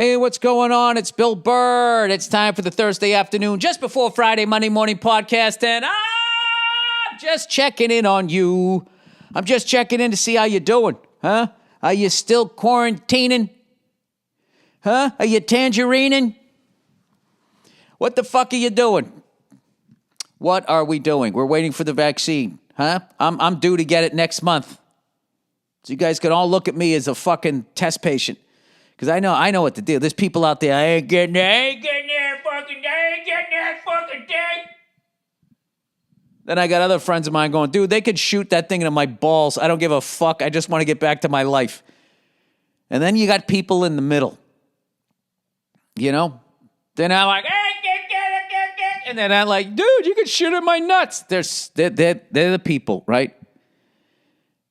Hey, what's going on? It's Bill Burr. It's time for the Thursday afternoon, just before Friday, Monday morning podcast, and I'm just checking in on you. I'm just checking in to see how you're doing, huh? Are you still quarantining? Huh? Are you tangerining? What the fuck are you doing? What are we doing? We're waiting for the vaccine, huh? I'm due to get it next month. So you guys can all look at me as a fucking test patient. Because I know what to do. There's people out there, I ain't getting that fucking thing. Then I got other friends of mine going, dude, they could shoot that thing into my balls. I don't give a fuck. I just want to get back to my life. And then you got people in the middle. You know? They're not like, and they're not like, dude, you could shoot in my nuts. They're the people, right?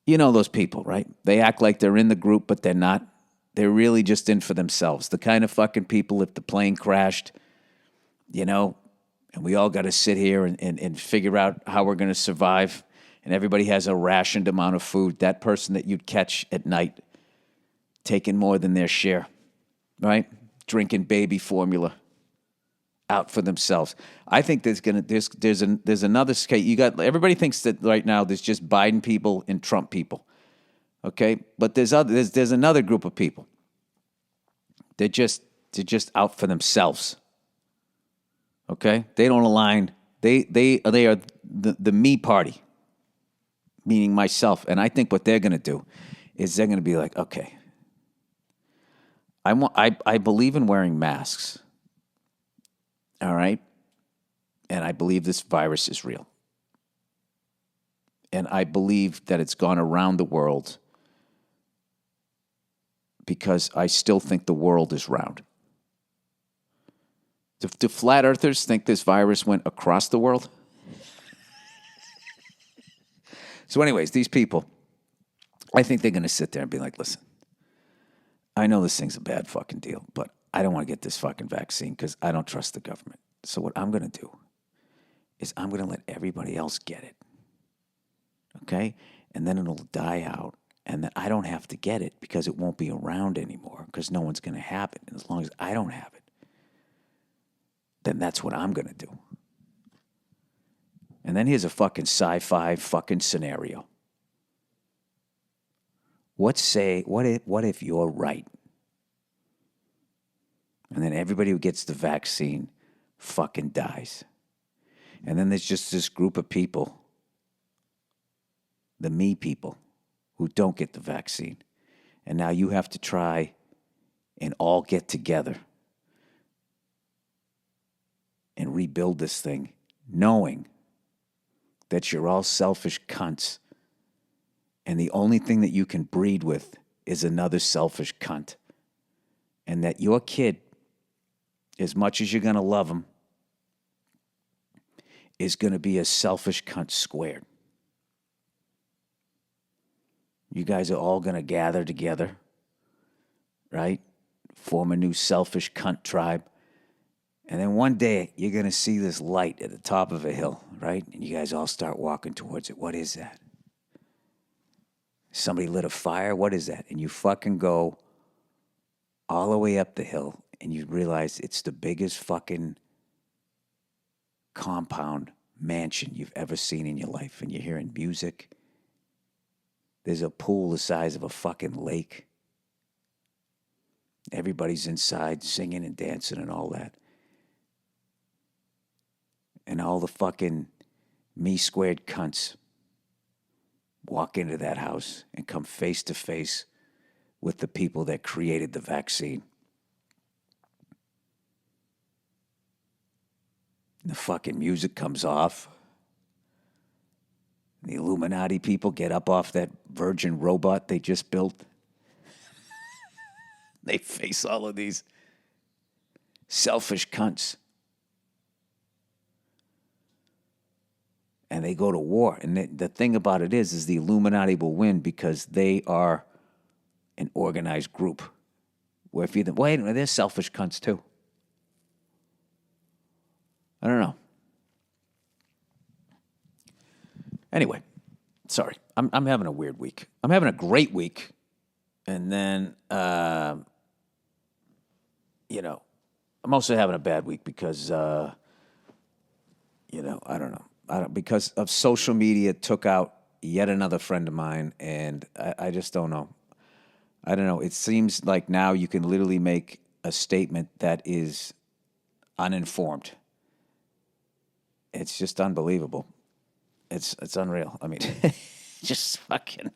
You know those people, right? They act like they're in the group, but they're not. They're really just in for themselves. The kind of fucking people, if the plane crashed, you know, and we all got to sit here and figure out how we're going to survive, and everybody has a rationed amount of food, that person that you'd catch at night taking more than their share, right? Drinking baby formula, out for themselves. I think there's another case. You got, everybody thinks that right now there's just Biden people and Trump people. Okay, but there's another group of people. They're just out for themselves. Okay, they don't align. They are the me party, meaning myself. And I think what they're going to do is they're going to be like, okay, I believe in wearing masks. All right, and I believe this virus is real, and I believe that it's gone around the world. Because I still think the world is round. Do flat earthers think this virus went across the world? So anyways, these people, I think they're going to sit there and be like, listen, I know this thing's a bad fucking deal, but I don't want to get this fucking vaccine because I don't trust the government. So what I'm going to do is I'm going to let everybody else get it. Okay? And then it'll die out. And then I don't have to get it because it won't be around anymore because no one's going to have it. And as long as I don't have it, then that's what I'm going to do. And then here's a fucking sci-fi fucking scenario. What if you're right? And then everybody who gets the vaccine fucking dies. And then there's just this group of people, the me people, who don't get the vaccine. And now you have to try and all get together and rebuild this thing, knowing that you're all selfish cunts. And the only thing that you can breed with is another selfish cunt. And that your kid, as much as you're going to love him, is going to be a selfish cunt squared. You guys are all going to gather together, right? Form a new selfish cunt tribe. And then one day, you're going to see this light at the top of a hill, right? And you guys all start walking towards it. What is that? Somebody lit a fire? What is that? And you fucking go all the way up the hill, and you realize it's the biggest fucking compound mansion you've ever seen in your life. And you're hearing music. There's a pool the size of a fucking lake. Everybody's inside singing and dancing and all that. And all the fucking me-squared cunts walk into that house and come face to face with the people that created the vaccine. And the fucking music comes off. The Illuminati people get up off that virgin robot they just built. They face all of these selfish cunts. And they go to war. And the thing about it is the Illuminati will win because they are an organized group. Where if you think, wait a minute, they're selfish cunts too. I don't know. Anyway, sorry. I'm having a weird week. I'm having a great week. And then I'm also having a bad week because, I don't know. Because of social media took out yet another friend of mine, and I just don't know. I don't know. It seems like now you can literally make a statement that is uninformed. It's just unbelievable. It's unreal. I mean, just fucking,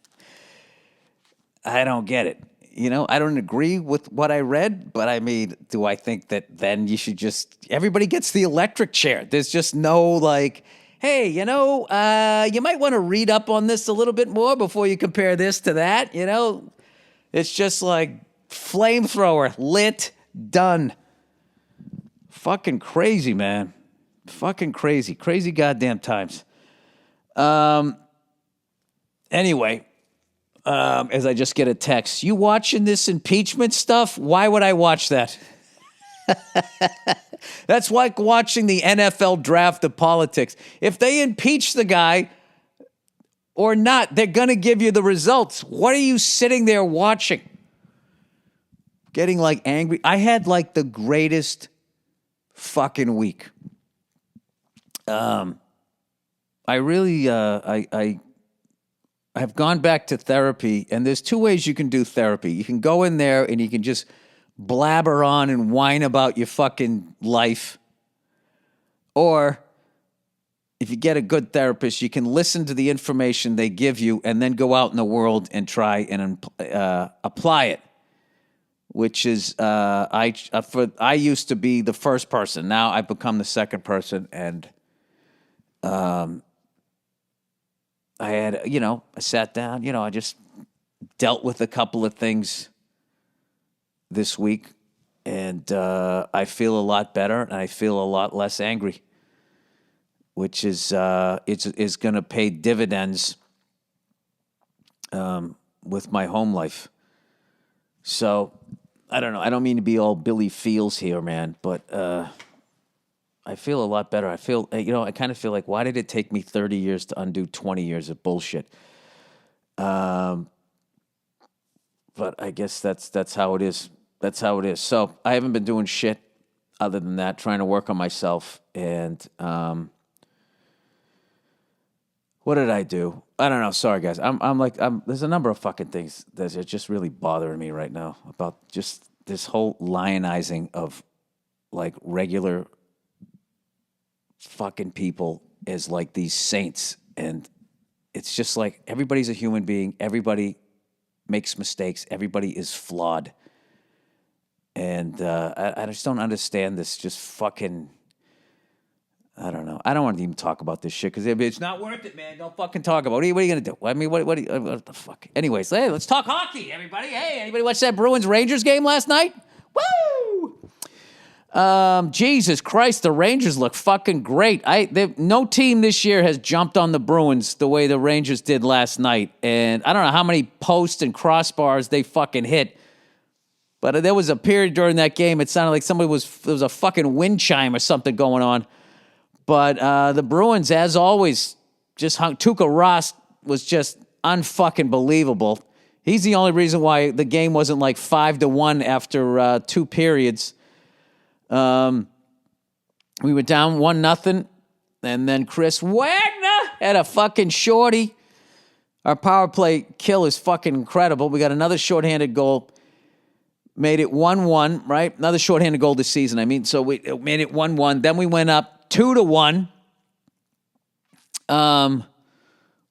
I don't get it. I don't agree with what I read, but I mean, do I think that then you should everybody gets the electric chair? There's just no like, hey, you might want to read up on this a little bit more before you compare this to that, It's just like flamethrower, lit, done. Fucking crazy, man. Fucking crazy. Crazy goddamn times. Anyway, as I just get a text, you watching this impeachment stuff? Why would I watch that? That's like watching the NFL draft of politics. If they impeach the guy or not, they're going to give you the results. What are you sitting there watching? Getting like angry. I had like the greatest fucking week. I really, I have gone back to therapy, and there's two ways you can do therapy. You can go in there and you can just blabber on and whine about your fucking life. Or if you get a good therapist, you can listen to the information they give you and then go out in the world and try and apply it. Which is, I used to be the first person. Now I've become the second person, and I had, I sat down, I just dealt with a couple of things this week, and I feel a lot better, and I feel a lot less angry, which is going to pay dividends with my home life. So, I don't know. I don't mean to be all Billy Feels here, man, but I feel a lot better. I feel, I kind of feel like, why did it take me 30 years to undo 20 years of bullshit? But I guess that's how it is. That's how it is. So I haven't been doing shit other than that, trying to work on myself. And what did I do? I don't know. Sorry, guys. There's a number of fucking things that are just really bothering me right now about just this whole lionizing of like regular fucking people as like these saints. And it's just like everybody's a human being. Everybody makes mistakes. Everybody is flawed. And I just don't understand this just fucking, I don't know. I don't want to even talk about this shit because it's not worth it, man. Don't fucking talk about it. What are you going to do? I mean, what the fuck? Anyways, hey, let's talk hockey, everybody. Hey, anybody watch that Bruins-Rangers game last night? Woo! Jesus Christ, the Rangers look fucking great. No team this year has jumped on the Bruins the way the Rangers did last night. And I don't know how many posts and crossbars they fucking hit. But there was a period during that game, it sounded like there was a fucking wind chime or something going on. But the Bruins, as always, just hung. Tuukka Rask was just unfucking believable. He's the only reason why the game wasn't like 5-1 after 2 periods. We were down 1-0, and then Chris Wagner had a fucking shorty. Our power play kill is fucking incredible. We got another shorthanded goal. Made it 1-1, right? Another shorthanded goal this season. I mean, so we made it 1-1. Then we went up 2-1.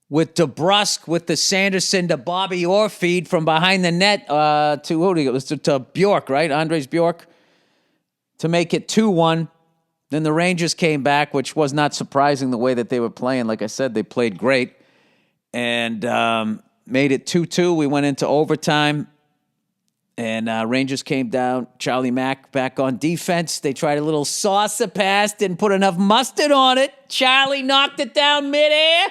With DeBrusque, with the Sanderson to Bobby Orr feed from behind the net to who did it? It was to Bjork, right? Andres Bjork to make it 2-1. Then the Rangers came back, which was not surprising the way that they were playing. Like I said, they played great and made it 2-2. We went into overtime. And Rangers came down. Charlie Mack back on defense. They tried a little saucer pass, didn't put enough mustard on it. Charlie knocked it down midair.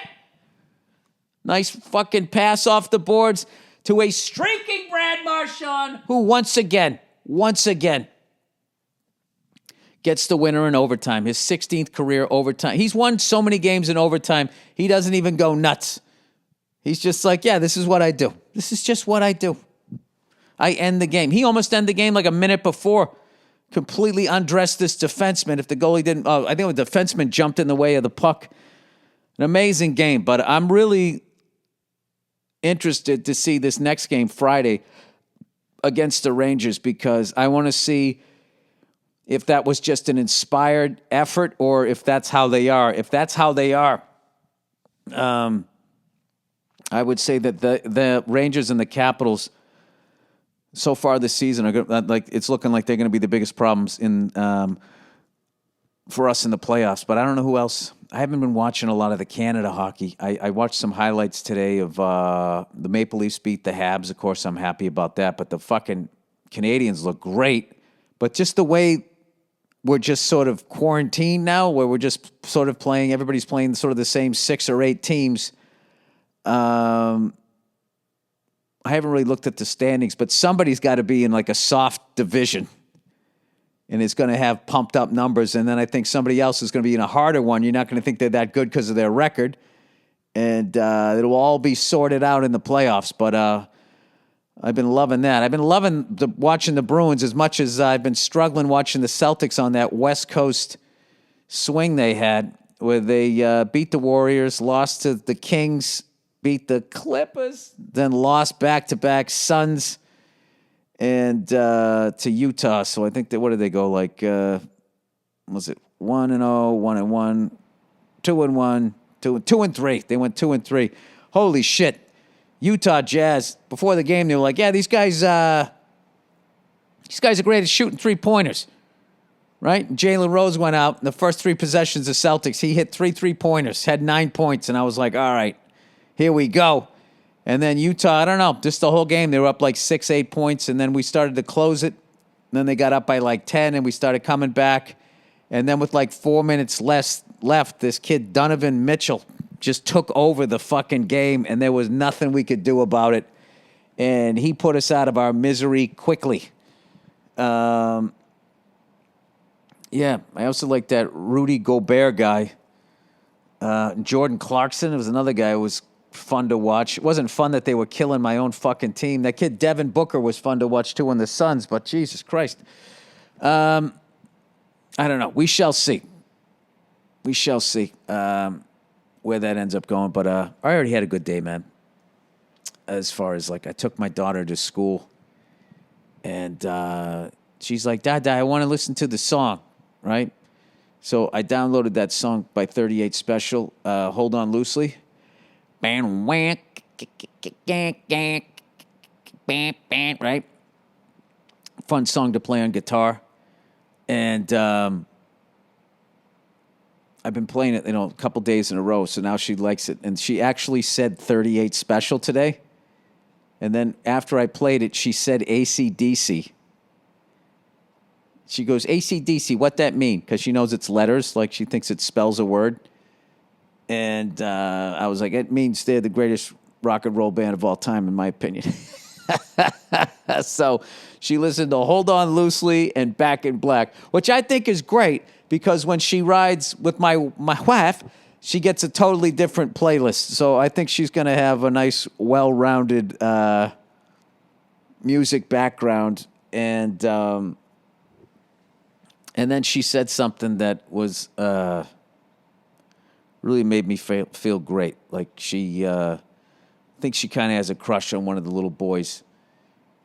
Nice fucking pass off the boards to a streaking Brad Marchand, who once again, gets the winner in overtime. His 16th career overtime. He's won so many games in overtime, he doesn't even go nuts. He's just like, yeah, this is what I do. This is just what I do. I end the game. He almost ended the game like a minute before completely undressed this defenseman. If the goalie didn't, I think the defenseman jumped in the way of the puck. An amazing game, but I'm really interested to see this next game Friday against the Rangers because I want to see if that was just an inspired effort or if that's how they are. If that's how they are, I would say that the Rangers and the Capitals so far this season are like it's looking like they're going to be the biggest problems in for us in the playoffs. But I don't know who else. I haven't been watching a lot of the Canada hockey. I watched some highlights today of the Maple Leafs beat the Habs. Of course, I'm happy about that. But the fucking Canadians look great. But just the way we're just sort of quarantined now, where we're just sort of playing, everybody's playing sort of the same 6 or 8 teams. I haven't really looked at the standings, but somebody's got to be in like a soft division. And it's going to have pumped up numbers. And then I think somebody else is going to be in a harder one. You're not going to think they're that good because of their record. And it'll all be sorted out in the playoffs. But I've been loving that. I've been loving watching the Bruins as much as I've been struggling watching the Celtics on that West Coast swing they had, where they beat the Warriors, lost to the Kings, beat the Clippers, then lost back-to-back Suns and to Utah. So I think that, what did they go like, was it 1-0, 1-1, 2-1, 2-3. They went 2-3. Holy shit. Utah Jazz, before the game, they were like, yeah, these guys are great at shooting three-pointers. Right? And Jalen Rose went out in the first 3 possessions of Celtics. He hit 3 three-pointers, had 9 points, and I was like, all right, here we go. And then Utah, I don't know, just the whole game, they were up like 6, 8 points, and then we started to close it. And then they got up by like 10, and we started coming back. And then with like 4 minutes left, this kid, Donovan Mitchell, just took over the fucking game, and there was nothing we could do about it. And he put us out of our misery quickly. Yeah, I also like that Rudy Gobert guy. Jordan Clarkson was another guy who was fun to watch. It wasn't fun that they were killing my own fucking team. That kid Devin Booker was fun to watch too on the Suns, but Jesus Christ. I don't know. We shall see. We shall see where that ends up going. But I already had a good day, man. As far as like I took my daughter to school and she's like, Dad, I want to listen to the song, right? So I downloaded that song by 38 Special, Hold On Loosely. Right? Fun song to play on guitar. And I've been playing it, a couple days in a row, so now she likes it. And she actually said 38 Special today. And then after I played it, she said AC/DC. She goes, AC/DC, what that mean? Because she knows it's letters, like she thinks it spells a word. And I was like, it means they're the greatest rock and roll band of all time, in my opinion. So she listened to Hold On Loosely and Back in Black, which I think is great because when she rides with my wife, she gets a totally different playlist. So I think she's going to have a nice, well-rounded music background. And then she said something that was really made me feel great. Like she, I think she kind of has a crush on one of the little boys.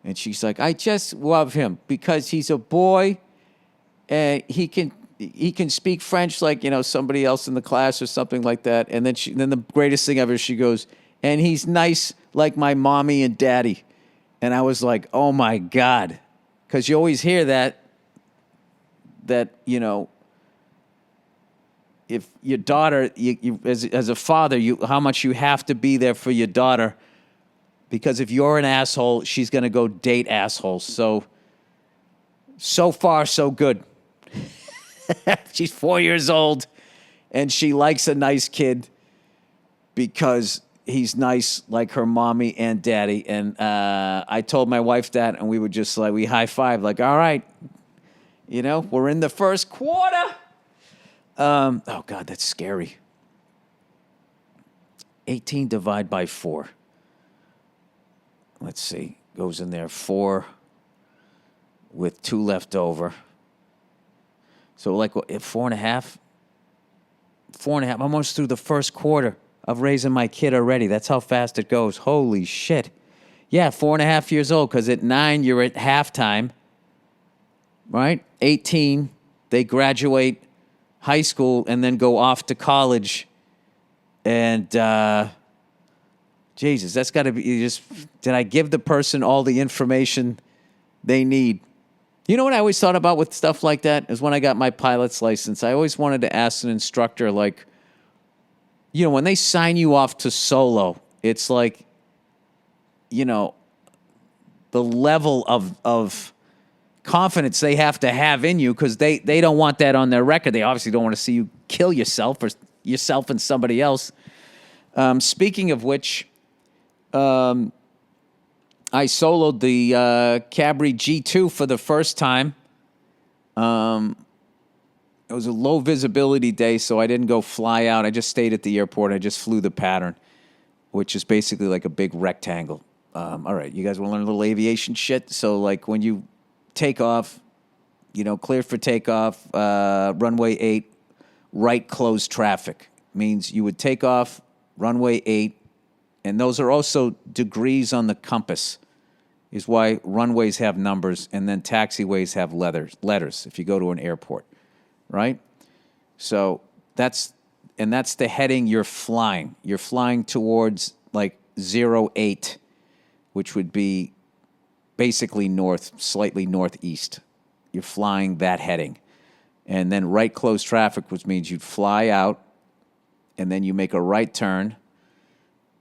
And she's like, I just love him because he's a boy and he can speak French like, somebody else in the class or something like that. And then the greatest thing ever, she goes, and he's nice like my mommy and daddy. And I was like, oh my God. Because you always hear that, if your daughter, you as a father, how much you have to be there for your daughter. Because if you're an asshole, she's going to go date assholes. So far, so good. She's 4 years old, and she likes a nice kid because he's nice like her mommy and daddy. And I told my wife that, and we were just like, we high-fived, like, all right, we're in the first quarter. Oh, God, that's scary. 18 divided by 4. Let's see. Goes in there 4 with 2 left over. So like 4.5, I'm almost through the first quarter of raising my kid already. That's how fast it goes. Holy shit. Yeah, 4.5 years old, because at 9, you're at halftime, right? 18, they graduate high school and then go off to college. And, Jesus, that's got to be, did I give the person all the information they need? You know what I always thought about with stuff like that is when I got my pilot's license, I always wanted to ask an instructor, like, when they sign you off to solo, it's like, the level of confidence they have to have in you, because they don't want that on their record. They obviously don't want to see you kill yourself or yourself and somebody else. Speaking of which, I soloed the Cabri G2 for the first time. It was a low visibility day, so I didn't go fly out. I just stayed at the airport. I just flew the pattern, which is basically like a big rectangle. All right, you guys want to learn a little aviation shit? So, like, when you take off, cleared for takeoff, runway 8, right closed traffic. Means you would take off runway 8, and those are also degrees on the compass, is why runways have numbers, and then taxiways have letters if you go to an airport, right? So that's the heading you're flying. You're flying towards, like, 08, which would be basically north, slightly northeast. You're flying that heading. And then right close traffic, which means you'd fly out, and then you make a right turn.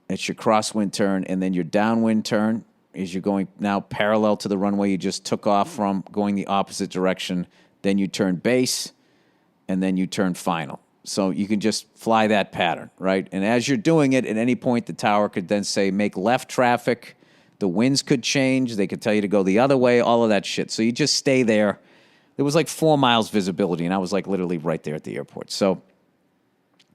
It's your crosswind turn, and then your downwind turn is you're going now parallel to the runway you just took off from, going the opposite direction. Then you turn base, and then you turn final. So you can just fly that pattern, right? And as you're doing it, at any point, the tower could then say, make left traffic. The winds could change. They could tell you to go the other way, all of that shit. So you just stay there. There was like 4 miles visibility, and I was like literally right there at the airport. So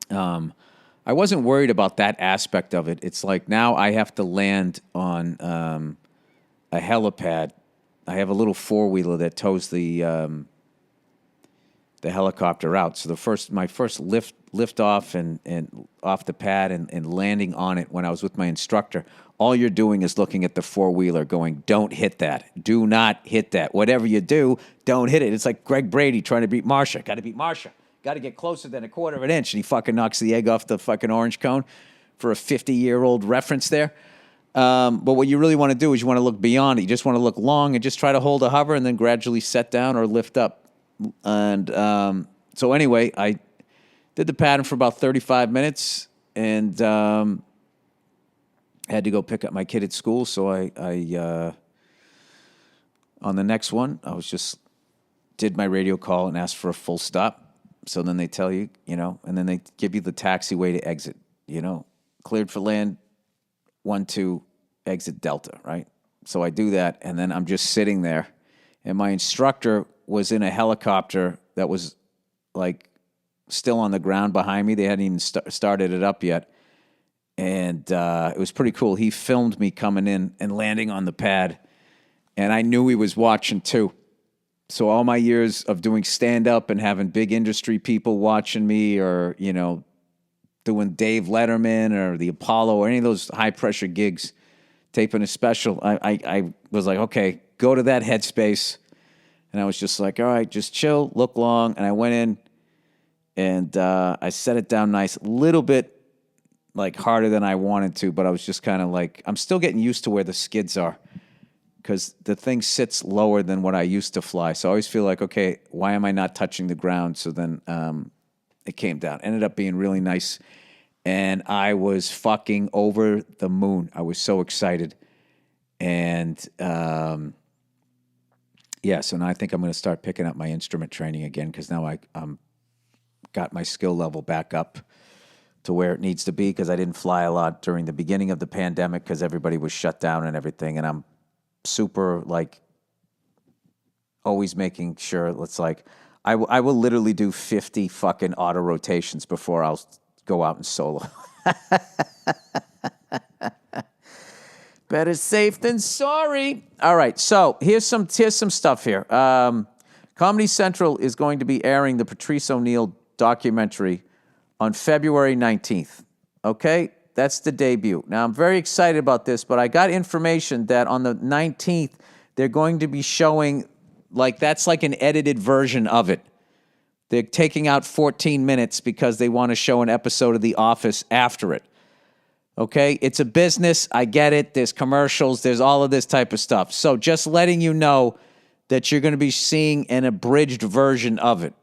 I wasn't worried about that aspect of it. It's like now I have to land on a helipad. I have a little four-wheeler that tows the helicopter out. So my first lift off and off the pad and landing on it when I was with my instructor, all you're doing is looking at the four-wheeler going, don't hit that. Do not hit that. Whatever you do, don't hit it. It's like Greg Brady trying to beat Marsha. Got to beat Marsha. Got to get closer than a quarter of an inch. And he fucking knocks the egg off the fucking orange cone for a 50-year-old reference there. But what you really want to do is you want to look beyond it. You just want to look long and just try to hold a hover and then gradually set down or lift up. And so anyway, I did the pattern for about 35 minutes and had to go pick up my kid at school. So I on the next one, I was just did my radio call and asked for a full stop. So then they tell you, and then they give you the taxiway to exit, cleared for land, 1-2, exit Delta, right? So I do that, and then I'm just sitting there, and my instructor was in a helicopter that was, like, still on the ground behind me. They hadn't even started it up yet, and it was pretty cool. He filmed me coming in and landing on the pad, and I knew he was watching, too. So all my years of doing stand-up and having big industry people watching me or, doing Dave Letterman or the Apollo or any of those high-pressure gigs, taping a special, I was like, okay, go to that headspace. And I was just like, all right, just chill, look long. And I went in and I set it down nice, a little bit like harder than I wanted to, but I was just kind of like, I'm still getting used to where the skids are. Because the thing sits lower than what I used to fly. So I always feel like, okay, why am I not touching the ground? So then it came down. Ended up being really nice. And I was fucking over the moon. I was so excited. And, so now I think I'm going to start picking up my instrument training again because now I'm got my skill level back up to where it needs to be because I didn't fly a lot during the beginning of the pandemic because everybody was shut down and everything. And I'm super, like, always making sure it's like I will literally do 50 fucking auto rotations before I'll go out and solo. Better safe than sorry. All right, so here's some stuff here. Comedy Central is going to be airing the Patrice O'Neal documentary on February 19th. Okay? That's the debut. Now, I'm very excited about this, but I got information that on the 19th, they're going to be showing, that's like an edited version of it. They're taking out 14 minutes because they want to show an episode of The Office after it. Okay? It's a business. I get it. There's commercials. There's all of this type of stuff. So just letting you know that you're going to be seeing an abridged version of it.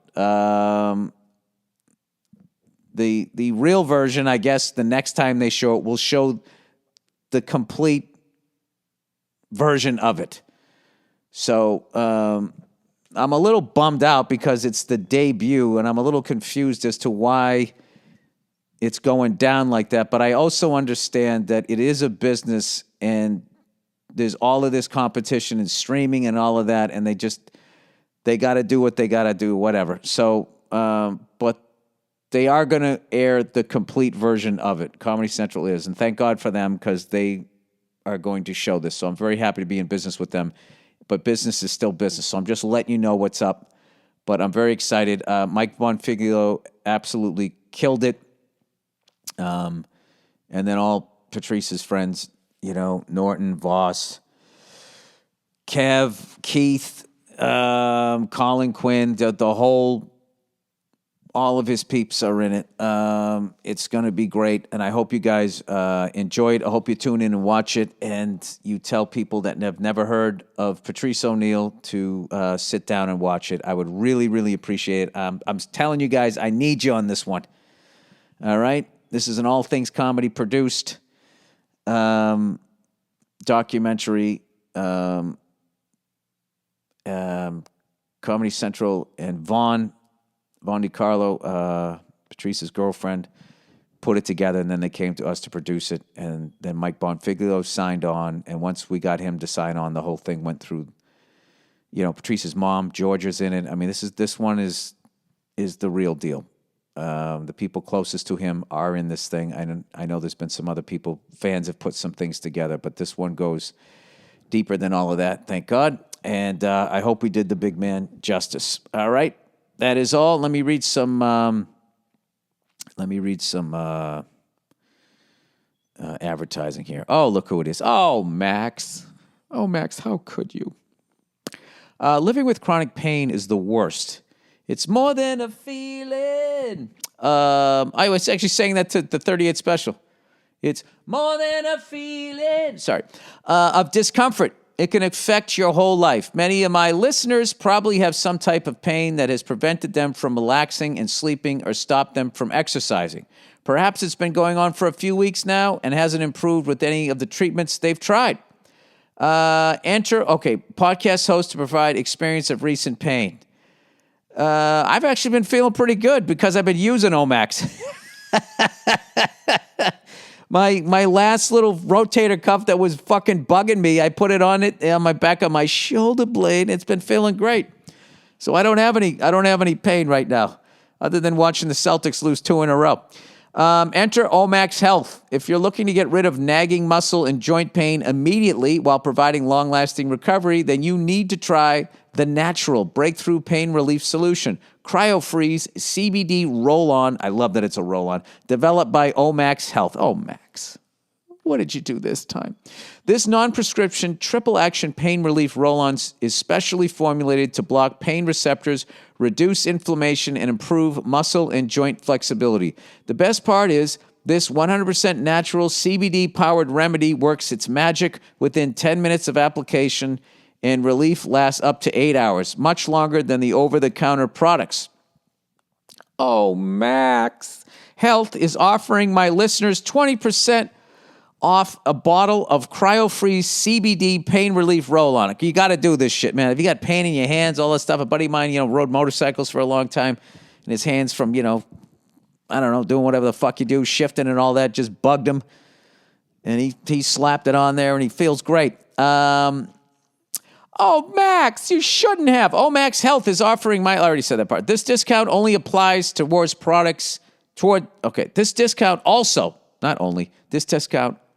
The real version, I guess, the next time they show it, will show the complete version of it. So I'm a little bummed out because it's the debut, and I'm a little confused as to why it's going down like that. But I also understand that it is a business, and there's all of this competition and streaming and all of that, and they got to do what they got to do, whatever. So, but they are going to air the complete version of it. Comedy Central is, and thank God for them because they are going to show this. So I'm very happy to be in business with them. But business is still business. So I'm just letting you know what's up. But I'm very excited. Mike Bonfiglio absolutely killed it. And then all Patrice's friends, Norton, Voss, Kev, Keith, Colin Quinn, all of his peeps are in it. It's going to be great, and I hope you guys enjoy it. I hope you tune in and watch it, and you tell people that have never heard of Patrice O'Neal to sit down and watch it. I would really, really appreciate it. I'm telling you guys, I need you on this one. All right? This is an all things comedy produced documentary. Comedy Central and Vaughn DiCarlo, Patrice's girlfriend, put it together, and then they came to us to produce it. And then Mike Bonfiglio signed on, and once we got him to sign on, the whole thing went through. Patrice's mom, Georgia's in it. I mean, this one is the real deal. The people closest to him are in this thing. I know there's been some other people, fans have put some things together, but this one goes deeper than all of that, thank God. And I hope we did the big man justice. All right. That is all. Let me read some advertising here. Oh, look who it is. Oh, Max. Oh, Max, how could you? Living with chronic pain is the worst. It's more than a feeling. I was actually saying that to the 38th special. It's more than a feeling. Sorry. Of discomfort. It can affect your whole life. Many of my listeners probably have some type of pain that has prevented them from relaxing and sleeping or stopped them from exercising. Perhaps it's been going on for a few weeks now and hasn't improved with any of the treatments they've tried. Podcast host to provide experience of recent pain. I've actually been feeling pretty good because I've been using Omax. My last little rotator cuff that was fucking bugging me, I put it on my back of my shoulder blade. It's been feeling great. So I don't have any pain right now, other than watching the Celtics lose 2 in a row. Enter Omax Health. If you're looking to get rid of nagging muscle and joint pain immediately while providing long-lasting recovery, then you need to try the natural breakthrough pain relief solution, Cryo-Freeze CBD Roll-On. I love that it's a roll-on. Developed by Omax Health. Omax, what did you do this time? This non-prescription triple-action pain relief roll-on is specially formulated to block pain receptors, reduce inflammation, and improve muscle and joint flexibility. The best part is this 100% natural CBD-powered remedy works its magic within 10 minutes of application, and relief lasts up to 8 hours, much longer than the over-the-counter products. Oh, Max Health is offering my listeners 20% off a bottle of Cryo-Freeze CBD pain relief roll-on. You got to do this shit, man. If you got pain in your hands, all that stuff. A buddy of mine, rode motorcycles for a long time, and his hands from, doing whatever the fuck you do, shifting and all that, just bugged him. And he slapped it on there, and he feels great. Oh, Max, you shouldn't have. Omax Health is offering I already said that part. This discount only applies towards products this discount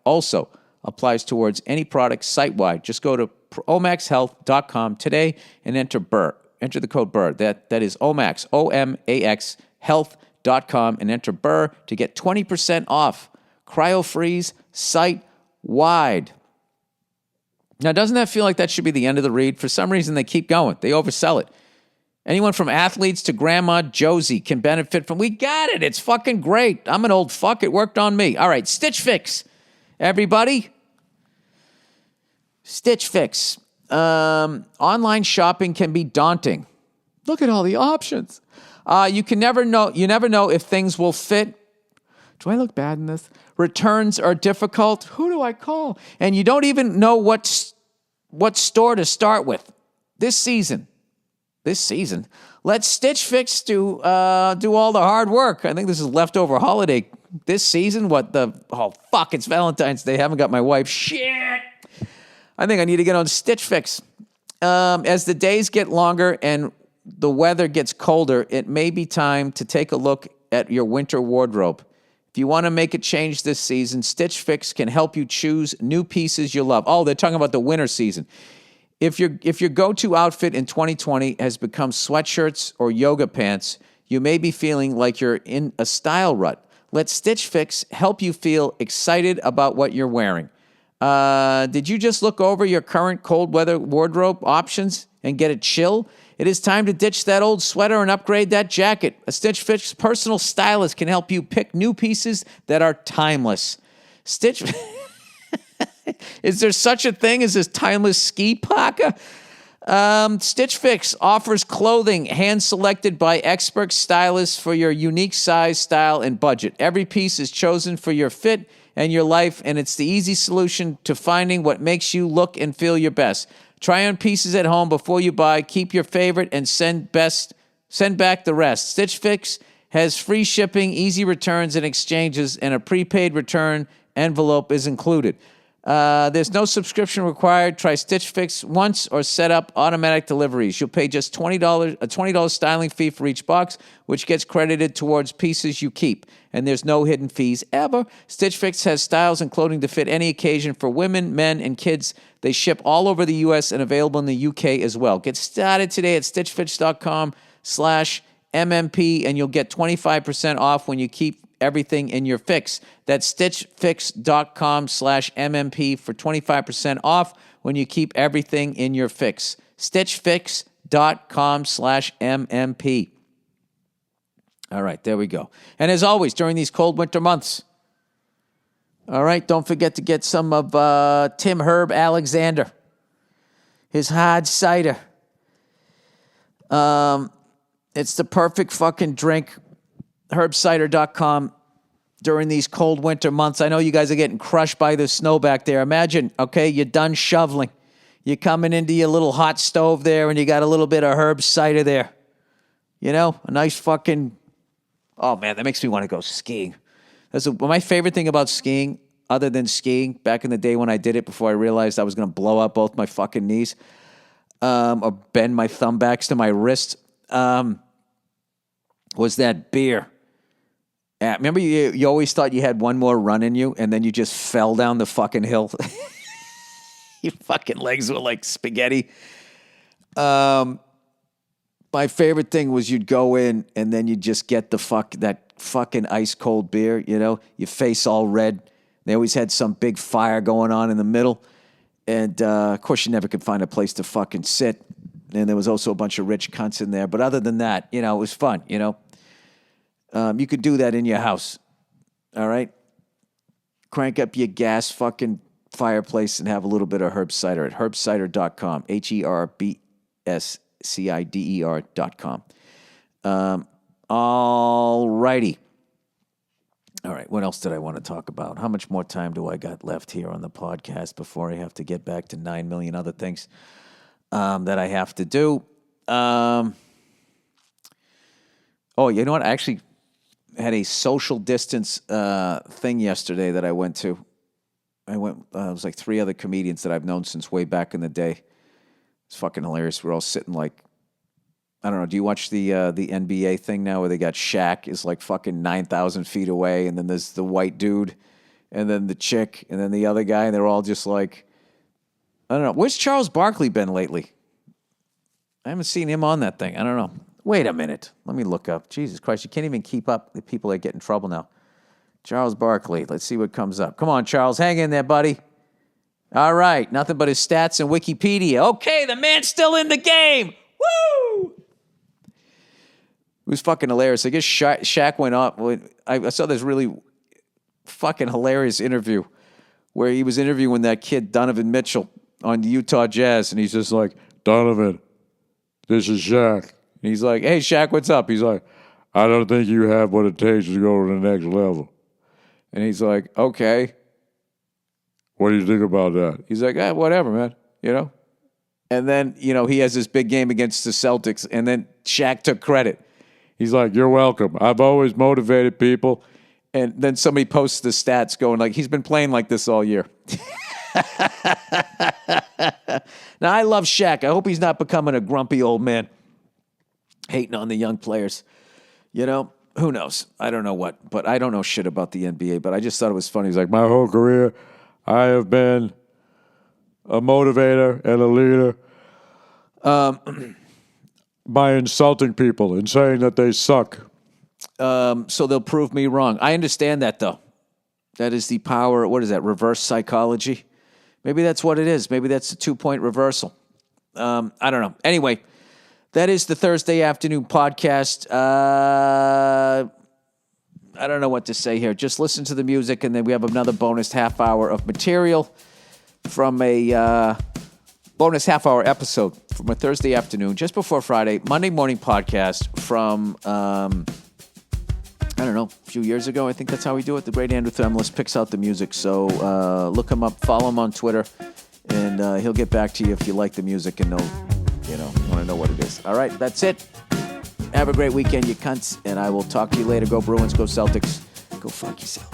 also applies towards any product site-wide. Just go to omaxhealth.com today and enter Burr. Enter the code Burr. That is OMAX, OMAX, health.com, and enter Burr to get 20% off. Cryo-Freeze site-wide. Now, doesn't that feel like that should be the end of the read? For some reason, they keep going. They oversell it. Anyone from athletes to Grandma Josie can benefit from. We got it. It's fucking great. I'm an old fuck. It worked on me. All right, Stitch Fix, everybody. Stitch Fix. Online shopping can be daunting. Look at all the options. You never know if things will fit. Do I look bad in this? Returns are difficult. Who do I call? And you don't even know what store to start with. This season, let Stitch Fix do all the hard work. I think this is leftover holiday. This season, it's Valentine's Day. I haven't got my wife. Shit. I think I need to get on Stitch Fix. As the days get longer and the weather gets colder, it may be time to take a look at your winter wardrobe. If you want to make a change this season, Stitch Fix can help you choose new pieces you love. Oh, they're talking about the winter season. If your go-to outfit in 2020 has become sweatshirts or yoga pants, you may be feeling like you're in a style rut. Let Stitch Fix help you feel excited about what you're wearing. Did you just look over your current cold weather wardrobe options and get a chill? It is time to ditch that old sweater and upgrade that jacket. A Stitch Fix personal stylist can help you pick new pieces that are timeless. Is there such a thing as this timeless ski parka? Stitch Fix offers clothing hand-selected by expert stylists for your unique size, style, and budget. Every piece is chosen for your fit and your life, and it's the easy solution to finding what makes you look and feel your best. Try on pieces at home before you buy. Keep your favorite and send back the rest. Stitch Fix has free shipping, easy returns and exchanges, and a prepaid return envelope is included. There's no subscription required. Try Stitch Fix once or set up automatic deliveries. You'll pay just $20, a $20 styling fee for each box, which gets credited towards pieces you keep. And there's no hidden fees ever. Stitch Fix has styles and clothing to fit any occasion for women, men, and kids. They ship all over the U.S. and available in the UK as well. Get started today at stitchfix.com/MMP, and you'll get 25% off when you keep everything in your fix. That's stitchfix.com/MMP for 25% off when you keep everything in your fix. Stitchfix.com/MMP. All right, there we go. And as always, during these cold winter months, all right, don't forget to get some of Tim Herb Alexander, his hard cider. It's the perfect fucking drink. Herbcider.com during these cold winter months. I know you guys are getting crushed by the snow back there. Imagine, okay, you're done shoveling. You're coming into your little hot stove there, and you got a little bit of herb cider there. You know, a nice fucking... Oh, man, that makes me want to go skiing. My favorite thing about skiing, other than skiing, back in the day when I did it before I realized I was going to blow up both my fucking knees or bend my thumb backs to my wrist, was that beer. Remember you always thought you had one more run in you, and then you just fell down the fucking hill? Your fucking legs were like spaghetti. My favorite thing was you'd go in, and then you'd just get that fucking ice cold beer, you know, your face all red. They always had some big fire going on in the middle. And, of course, you never could find a place to fucking sit. And there was also a bunch of rich cunts in there. But other than that, you know, it was fun, you know. You could do that in your house, all right? Crank up your gas fucking fireplace and have a little bit of herb cider at herbcider.com, herbcider.com. All righty. All right, what else did I want to talk about? How much more time do I got left here on the podcast before I have to get back to 9 million other things that I have to do? Oh, you know what? I actually had a social distance thing yesterday that I went to. It was like 3 other comedians that I've known since way back in the day. It's fucking hilarious. We're all sitting like, I don't know, do you watch the NBA thing now where they got Shaq is like fucking 9,000 feet away, and then there's the white dude, and then the chick, and then the other guy, and they're all just like, I don't know. Where's Charles Barkley been lately? I haven't seen him on that thing. I don't know. Wait a minute. Let me look up. Jesus Christ, you can't even keep up. The people that get in trouble now. Charles Barkley. Let's see what comes up. Come on, Charles. Hang in there, buddy. All right. Nothing but his stats and Wikipedia. Okay, the man's still in the game. Woo! It was fucking hilarious. I guess Shaq went up. I saw this really fucking hilarious interview where he was interviewing that kid, Donovan Mitchell, on the Utah Jazz. And he's just like, Donovan, this is Shaq. And he's like, hey, Shaq, what's up? He's like, I don't think you have what it takes to go to the next level. And he's like, okay. What do you think about that? He's like, whatever, man, And then, he has this big game against the Celtics, and then Shaq took credit. He's like, you're welcome. I've always motivated people. And then somebody posts the stats going like, he's been playing like this all year. Now, I love Shaq. I hope he's not becoming a grumpy old man hating on the young players. Who knows? I don't know what, but I don't know shit about the NBA, but I just thought it was funny. He's like, my whole career, I have been a motivator and a leader by insulting people and saying that they suck. So they'll prove me wrong. I understand that, though. That is the power, what is that, reverse psychology? Maybe that's what it is. Maybe that's a 2-point reversal. I don't know. Anyway, that is the Thursday afternoon podcast. I don't know what to say here. Just listen to the music, and then we have another bonus half hour of material from a bonus half hour episode from a Thursday afternoon, just before Friday, Monday morning podcast from, I don't know, a few years ago. I think that's how we do it. The great Andrew Themlis picks out the music. So look him up, follow him on Twitter, and he'll get back to you if you like the music and want to know what it is. All right, that's it. Have a great weekend, you cunts, and I will talk to you later. Go Bruins, go Celtics, go fuck yourself.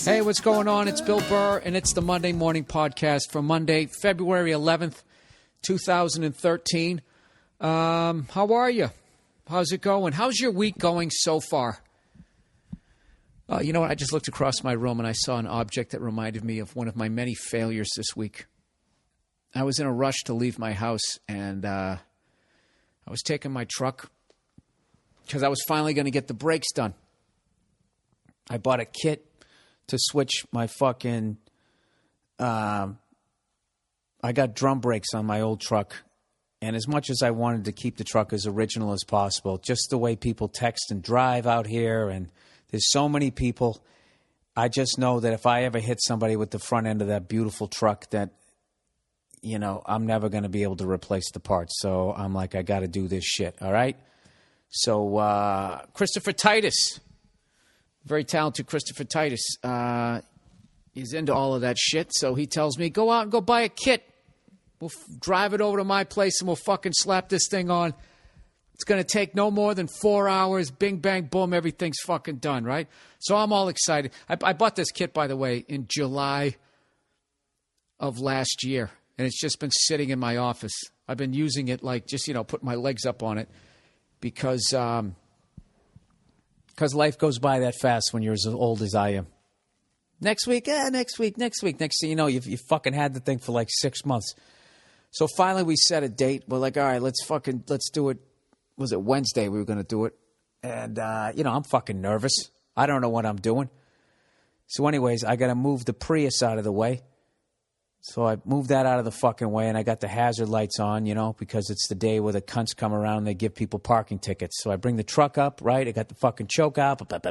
Hey, what's going on? It's Bill Burr, and it's the Monday Morning Podcast for Monday, February 11th, 2013. How are you? How's it going? How's your week going so far? You know what? I just looked across my room, and I saw an object that reminded me of one of my many failures this week. I was in a rush to leave my house, and I was taking my truck because I was finally going to get the brakes done. I bought a kit to switch my fucking, I got drum brakes on my old truck. And as much as I wanted to keep the truck as original as possible, just the way people text and drive out here, and there's so many people, I just know that if I ever hit somebody with the front end of that beautiful truck that, I'm never going to be able to replace the parts. So I'm like, I got to do this shit, all right? So Christopher Titus, very talented Christopher Titus, he's into all of that shit. So he tells me, go out and go buy a kit. We'll drive it over to my place and we'll fucking slap this thing on. It's going to take no more than 4 hours. Bing, bang, boom, everything's fucking done, right? So I'm all excited. I bought this kit, by the way, in July of last year. And it's just been sitting in my office. I've been using it like just, putting my legs up on it because life goes by that fast when you're as old as I am. Next week. Next thing you know, you fucking had the thing for like 6 months. So finally we set a date. We're like, all right, let's do it. Was it Wednesday we were going to do it? And, I'm fucking nervous. I don't know what I'm doing. So anyways, I got to move the Prius out of the way. So I moved that out of the fucking way, and I got the hazard lights on, because it's the day where the cunts come around and they give people parking tickets. So I bring the truck up, right? I got the fucking choke out. Bring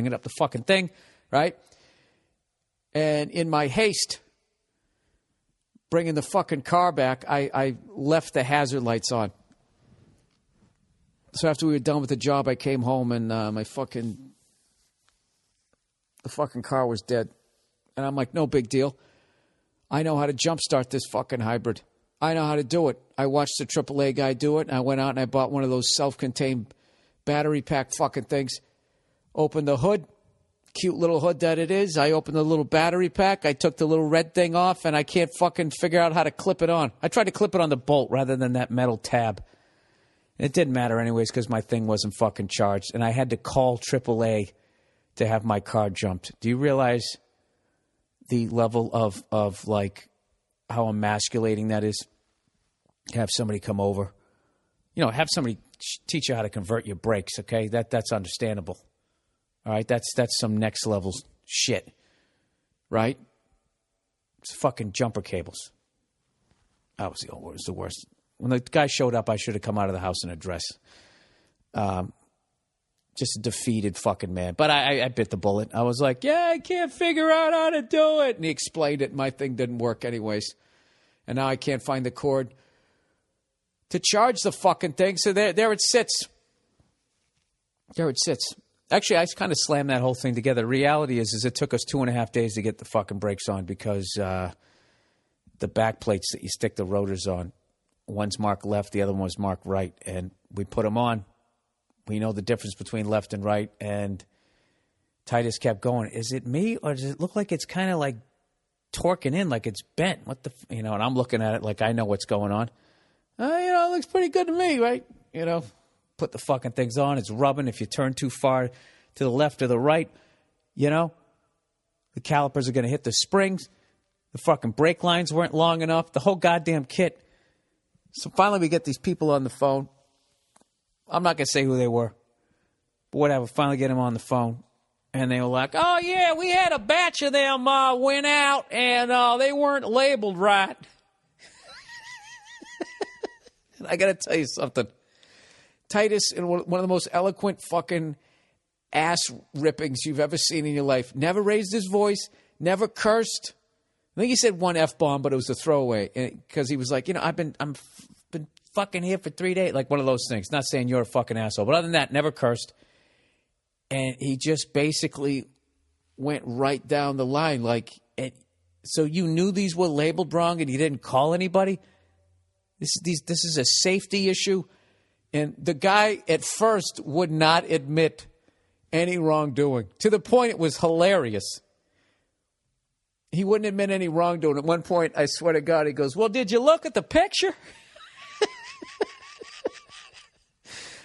it up the fucking thing, right? And in my haste, bringing the fucking car back, I left the hazard lights on. So after we were done with the job, I came home and the fucking car was dead. And I'm like, no big deal. I know how to jumpstart this fucking hybrid. I know how to do it. I watched the AAA guy do it, and I went out and I bought one of those self-contained battery pack fucking things. Opened the hood, cute little hood that it is. I opened the little battery pack. I took the little red thing off, and I can't fucking figure out how to clip it on. I tried to clip it on the bolt rather than that metal tab. It didn't matter anyways because my thing wasn't fucking charged, and I had to call AAA to have my car jumped. Do you realize the level of like how emasculating that is? Have somebody come over, have somebody teach you how to convert your brakes. Okay, that's understandable. All right, that's some next level shit, right? It's fucking jumper cables. That was the worst. When the guy showed up, I should have come out of the house in a dress. Just a defeated fucking man. But I bit the bullet. I was like, yeah, I can't figure out how to do it. And he explained it. My thing didn't work anyways. And now I can't find the cord to charge the fucking thing. So there it sits. There it sits. Actually, I kind of slammed that whole thing together. The reality is it took us 2.5 days to get the fucking brakes on because the back plates that you stick the rotors on, one's marked left, the other one was marked right. And we put them on. We know the difference between left and right. And Titus kept going, is it me or does it look like it's kind of like torquing in, like it's bent? What the, and I'm looking at it like I know what's going on. It looks pretty good to me, right? Put the fucking things on. It's rubbing. If you turn too far to the left or the right, the calipers are going to hit the springs. The fucking brake lines weren't long enough. The whole goddamn kit. So finally we get these people on the phone. I'm not going to say who they were. But whatever. Finally get them on the phone. And they were like, oh, yeah, we had a batch of them went out and they weren't labeled right. And I got to tell you something. Titus, in one of the most eloquent fucking ass rippings you've ever seen in your life, never raised his voice, never cursed. I think he said one F-bomb, but it was a throwaway because he was like, I'm been fucking here for 3 days, like one of those things. Not saying you're a fucking asshole, but other than that, never cursed. And he just basically went right down the line. So you knew these were labeled wrong and you didn't call anybody? This is a safety issue. And the guy at first would not admit any wrongdoing. To the point it was hilarious. He wouldn't admit any wrongdoing. At one point, I swear to God, he goes, well, did you look at the picture?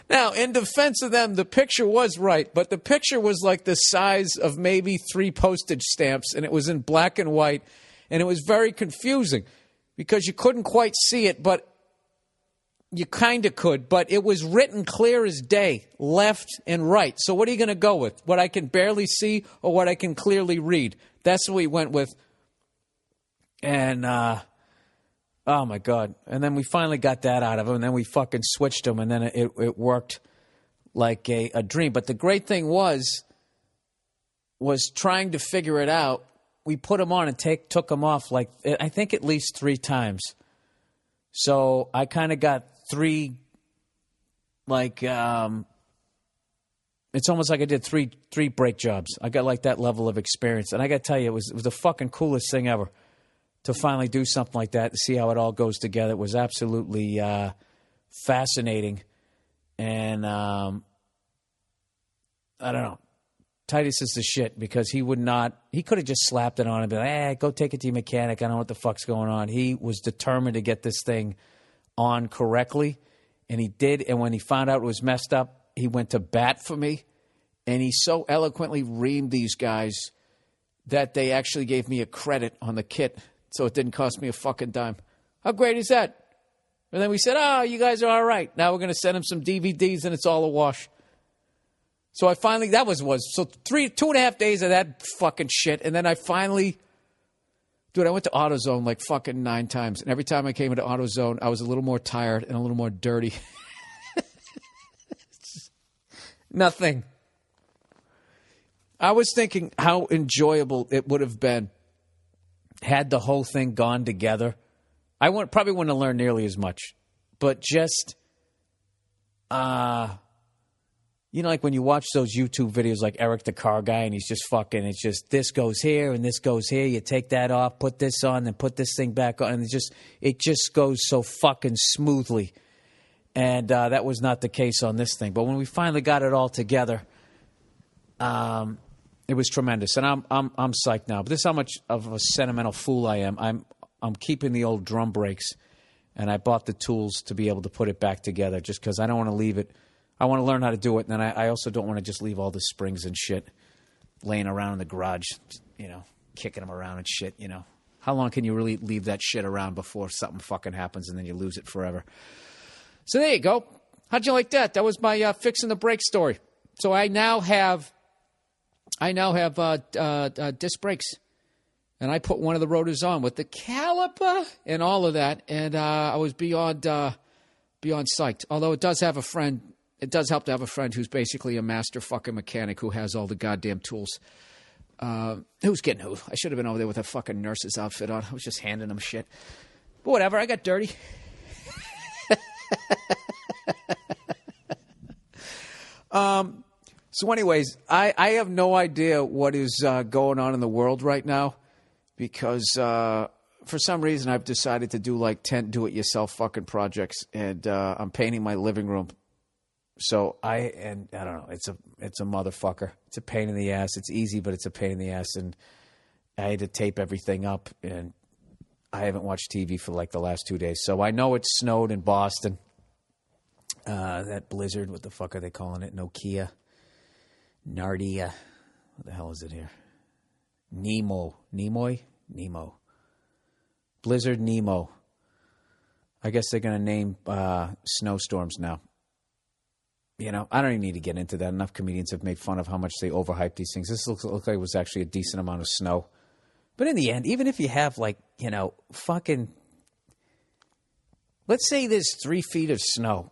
Now, in defense of them, the picture was right, but the picture was like the size of maybe 3 postage stamps, and it was in black and white, and it was very confusing because you couldn't quite see it, but you kind of could, but it was written clear as day, left and right. So what are you going to go with? What I can barely see or what I can clearly read? That's what we went with. And, oh, my God. And then we finally got that out of him, and then we fucking switched him, and then it worked like a dream. But the great thing was trying to figure it out. We put him on and took him off, I think at least 3 times. So I kind of got 3, it's almost like I did three brake jobs. I got like that level of experience. And I got to tell you, it was the fucking coolest thing ever to finally do something like that, to see how it all goes together. It was absolutely fascinating. And I don't know. Titus is the shit because he could have just slapped it on and been like, hey, go take it to your mechanic. I don't know what the fuck's going on. He was determined to get this thing on correctly, and he did. And when he found out it was messed up, he went to bat for me, and he so eloquently reamed these guys that they actually gave me a credit on the kit, so it didn't cost me a fucking dime. How great is that? And then we said, you guys are all right. Now we're going to send him some DVDs, and it's all a wash. So I finally, that was 2.5 days of that fucking shit. And then I finally, I went to AutoZone like fucking 9 times. And every time I came into AutoZone, I was a little more tired and a little more dirty. Nothing. I was thinking how enjoyable it would have been had the whole thing gone together I probably wouldn't have learned nearly as much. But just, like when you watch those YouTube videos like Eric the Car Guy and he's just fucking, it's just this goes here and this goes here. You take that off, put this on, then put this thing back on. And it just goes so fucking smoothly. And that was not the case on this thing. But when we finally got it all together, it was tremendous. And I'm psyched now. But this is how much of a sentimental fool I am. I'm keeping the old drum brakes, and I bought the tools to be able to put it back together just because I don't want to leave it. I want to learn how to do it, and then I also don't want to just leave all the springs and shit laying around in the garage, kicking them around and shit, How long can you really leave that shit around before something fucking happens and then you lose it forever? So there you go. How'd you like that? That was my fixing the brake story. So I now have disc brakes. And I put one of the rotors on with the caliper and all of that, and I was beyond psyched. Although it does help to have a friend who's basically a master fucking mechanic who has all the goddamn tools. Who's getting who? I should have been over there with a fucking nurse's outfit on. I was just handing him shit. But whatever, I got dirty. So anyways, I have no idea what is going on in the world right now. Because for some reason I've decided to do like 10 do-it-yourself fucking projects, and I'm painting my living room. So I don't know. It's a motherfucker. It's a pain in the ass. It's easy, but it's a pain in the ass. And I had to tape everything up, and I haven't watched TV for like the last 2 days. So I know it snowed in Boston. That blizzard. What the fuck are they calling it? Nokia, Nardia. What the hell is it here? Nemo. Blizzard Nemo. I guess they're going to name snowstorms now. I don't even need to get into that. Enough comedians have made fun of how much they overhype these things. This looks like it was actually a decent amount of snow. But in the end, even if you have fucking, let's say there's 3 feet of snow.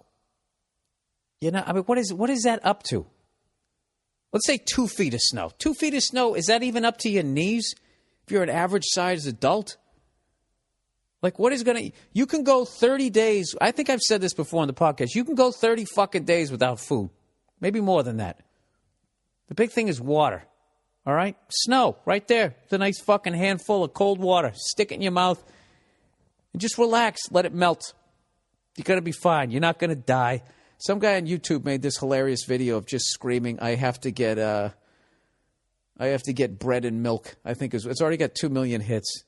What is that up to? Let's say 2 feet of snow. 2 feet of snow, is that even up to your knees if you're an average-sized adult? Like, you can go 30 days. I think I've said this before on the podcast. You can go 30 fucking days without food. Maybe more than that. The big thing is water. All right? Snow, right there. It's a nice fucking handful of cold water. Stick it in your mouth and just relax. Let it melt. You're going to be fine. You're not going to die. Some guy on YouTube made this hilarious video of just screaming, I have to get bread and milk. I think it's already got 2 million hits.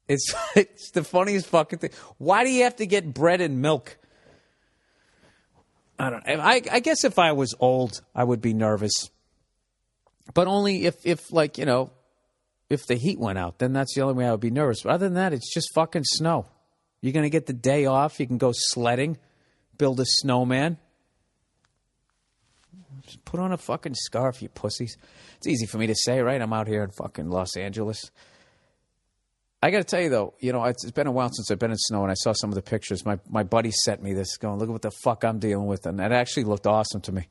It's the funniest fucking thing. Why do you have to get bread and milk? I don't know. I guess if I was old, I would be nervous. But only if the heat went out, then that's the only way I would be nervous. But other than that, it's just fucking snow. You're going to get the day off. You can go sledding. Build a snowman. Just put on a fucking scarf, you pussies. It's easy for me to say, right? I'm out here in fucking Los Angeles. I got to tell you, though, it's been a while since I've been in snow, and I saw some of the pictures. My buddy sent me this, going, look at what the fuck I'm dealing with. And that actually looked awesome to me.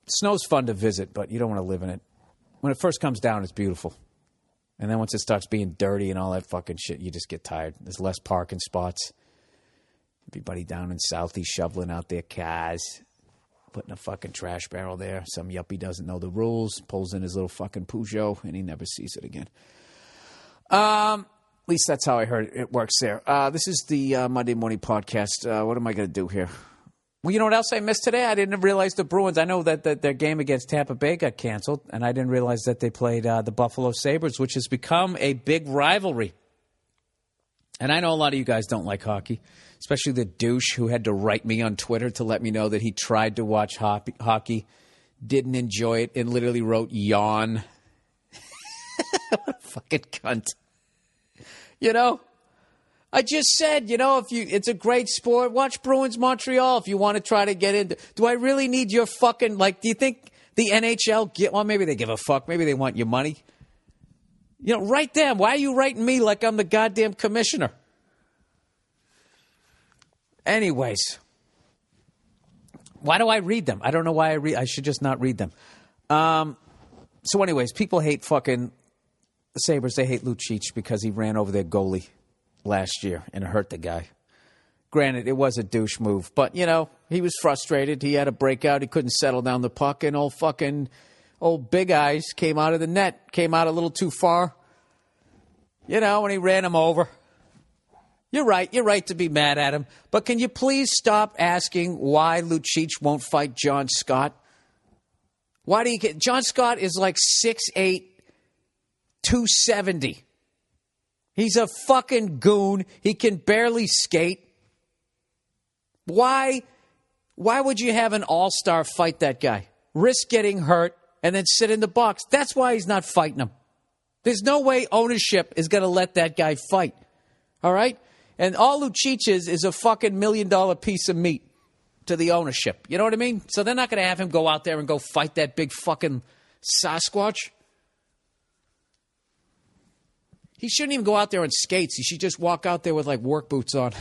Snow's fun to visit, but you don't want to live in it. When it first comes down, it's beautiful. And then once it starts being dirty and all that fucking shit, you just get tired. There's less parking spots. Everybody down in Southie shoveling out their cars, putting a fucking trash barrel there. Some yuppie doesn't know the rules, pulls in his little fucking Peugeot, and he never sees it again. At least that's how I heard it works there. This is the Monday Morning Podcast. What am I going to do here? Well, you know what else I missed today? I didn't realize the Bruins. I know that their game against Tampa Bay got canceled, and I didn't realize that they played the Buffalo Sabres, which has become a big rivalry. And I know a lot of you guys don't like hockey, especially the douche who had to write me on Twitter to let me know that he tried to watch hockey, didn't enjoy it, and literally wrote yawn. What a fucking cunt. I just said, it's a great sport. Watch Bruins Montreal if you want to try to get into. Do I really need your fucking, do you think the NHL, well, maybe they give a fuck. Maybe they want your money. Write them. Why are you writing me like I'm the goddamn commissioner? Anyways, why do I read them? I don't know why I should just not read them. So anyways, people hate fucking the Sabres. They hate Lucic because he ran over their goalie. last year and hurt the guy. Granted, it was a douche move, but, he was frustrated. He had a breakout. He couldn't settle down the puck, and old Big Eyes came out of the net, came out a little too far, and he ran him over. You're right to be mad at him, but can you please stop asking why Lucic won't fight John Scott? Why do you get... John Scott is like 6'8", 270. He's a fucking goon. He can barely skate. Why would you have an all-star fight that guy? Risk getting hurt and then sit in the box. That's why he's not fighting him. There's no way ownership is going to let that guy fight. All right? And all Lucic is a fucking $1 million piece of meat to the ownership. You know what I mean? So they're not going to have him go out there and go fight that big fucking Sasquatch. He shouldn't even go out there on skates. He should just walk out there with, like, work boots on.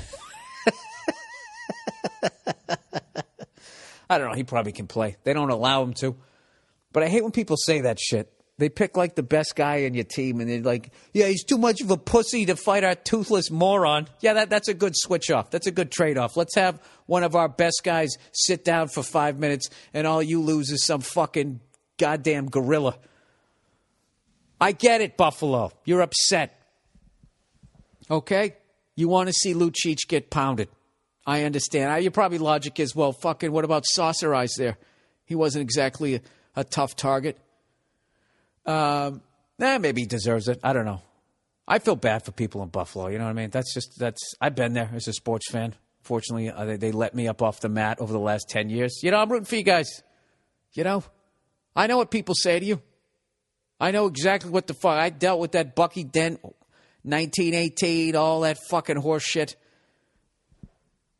I don't know. He probably can play. They don't allow him to. But I hate when people say that shit. They pick, like, the best guy in your team, and they're like, yeah, he's too much of a pussy to fight our toothless moron. Yeah, that's a good switch-off. That's a good trade-off. Let's have one of our best guys sit down for 5 minutes, and all you lose is some fucking goddamn gorilla. I get it, Buffalo. You're upset. Okay? You want to see Lucic get pounded. I understand. Your probably logic is, well, fucking what about Saucer Eyes there? He wasn't exactly a tough target. Maybe he deserves it. I don't know. I feel bad for people in Buffalo. You know what I mean? I've been there as a sports fan. Fortunately, they let me up off the mat over the last 10 years. I'm rooting for you guys. I know what people say to you. I know exactly what the fuck. I dealt with that Bucky Dent, 1918, all that fucking horse shit.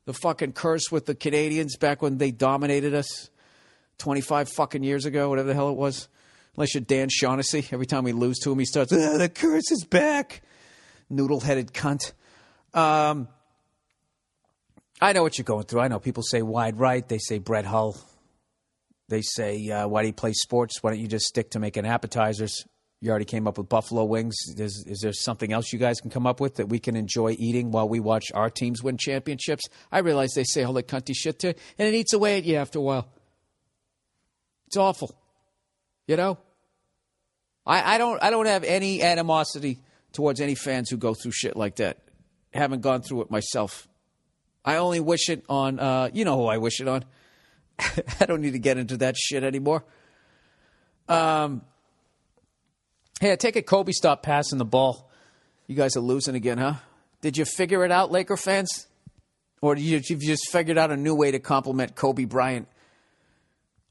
The fucking curse with the Canadians back when they dominated us 25 fucking years ago, whatever the hell it was. Unless you're Dan Shaughnessy. Every time we lose to him, he starts, the curse is back. Noodle-headed cunt. I know what you're going through. I know people say wide right. They say Brett Hull. They say, why do you play sports? Why don't you just stick to making appetizers? You already came up with buffalo wings. Is there something else you guys can come up with that we can enjoy eating while we watch our teams win championships? I realize they say all that cunty shit to you, and it eats away at you after a while. It's awful. I don't have any animosity towards any fans who go through shit like that. Haven't gone through it myself. I only wish it on, who I wish it on. I don't need to get into that shit anymore. Hey, I take it Kobe stopped passing the ball. You guys are losing again, huh? Did you figure it out, Laker fans? Or you've just figured out a new way to compliment Kobe Bryant?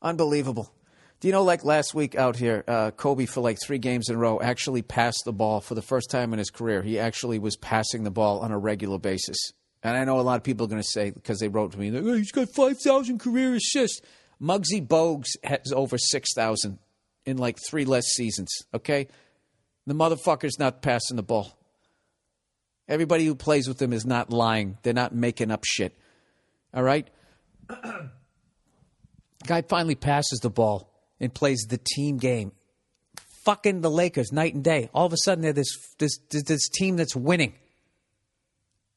Unbelievable. Do you know, like last week out here, Kobe for like 3 games in a row actually passed the ball for the first time in his career. He actually was passing the ball on a regular basis. And I know a lot of people are going to say, because they wrote to me, oh, he's got 5,000 career assists. Muggsy Bogues has over 6,000 in like 3 less seasons, okay? The motherfucker's not passing the ball. Everybody who plays with him is not lying. They're not making up shit, all right? Guy finally passes the ball and plays the team game. Fucking the Lakers night and day. All of a sudden, they're this team that's winning.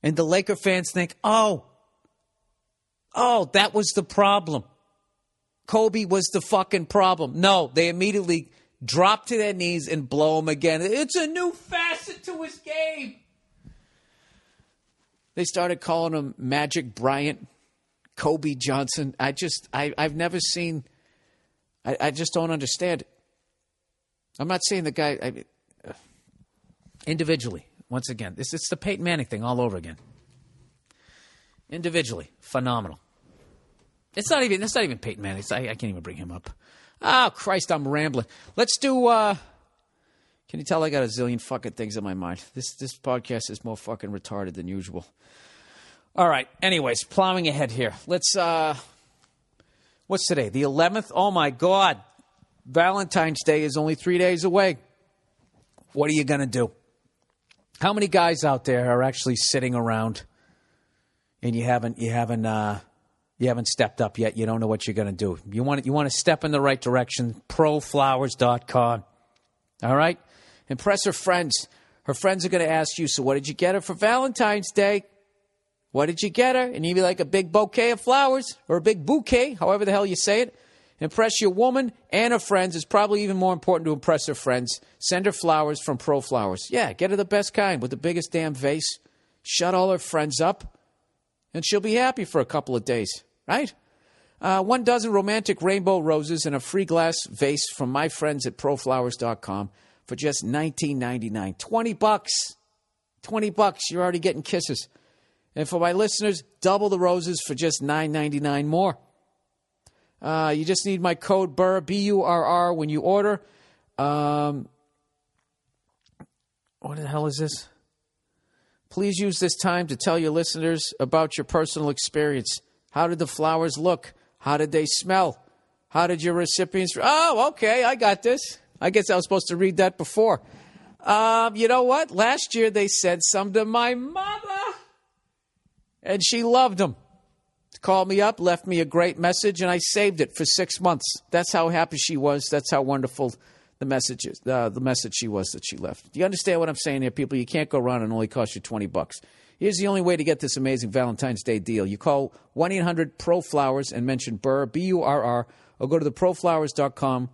And the Laker fans think, oh, that was the problem. Kobe was the fucking problem. No, they immediately drop to their knees and blow him again. It's a new facet to his game. They started calling him Magic Bryant, Kobe Johnson. I've never seen... I just don't understand it. I'm not saying the guy... individually, once again, it's the Peyton Manning thing all over again. Individually, phenomenal. It's not even Peyton Manning. I can't even bring him up. Oh, Christ, I'm rambling. Let's do... can you tell I got a zillion fucking things in my mind? This podcast is more fucking retarded than usual. All right, anyways, plowing ahead here. Let's... what's today? The 11th? Oh, my God. Valentine's Day is only 3 days away. What are you going to do? How many guys out there are actually sitting around and you haven't stepped up yet? You don't know what you're going to do. You want to step in the right direction. Proflowers.com. All right? Impress her friends. Her friends are going to ask you, so what did you get her for Valentine's Day? What did you get her? And you'd be like, a big bouquet of flowers or a big bouquet, however the hell you say it. Impress your woman and her friends. It's probably even more important to impress her friends. Send her flowers from Pro Flowers. Yeah, get her the best kind with the biggest damn vase. Shut all her friends up, and she'll be happy for a couple of days, right? 1 dozen romantic rainbow roses and a free glass vase from my friends at proflowers.com for just $19.99. $20. $20. You're already getting kisses. And for my listeners, double the roses for just $9.99 more. You just need my code Burr, B-U-R-R, when you order. What the hell is this? Please use this time to tell your listeners about your personal experience. How did the flowers look? How did they smell? How did your recipients... Oh, okay, I got this. I guess I was supposed to read that before. You know what? Last year they sent some to my mother. And she loved them. Called me up, left me a great message, and I saved it for 6 months. That's how happy she was. That's how wonderful the message is, the message she was that she left. Do you understand what I'm saying here, people? You can't go around and only cost you $20. Here's the only way to get this amazing Valentine's Day deal. You call 1-800-PRO-FLOWERS and mention Burr, B-U-R-R, or go to theproflowers.com,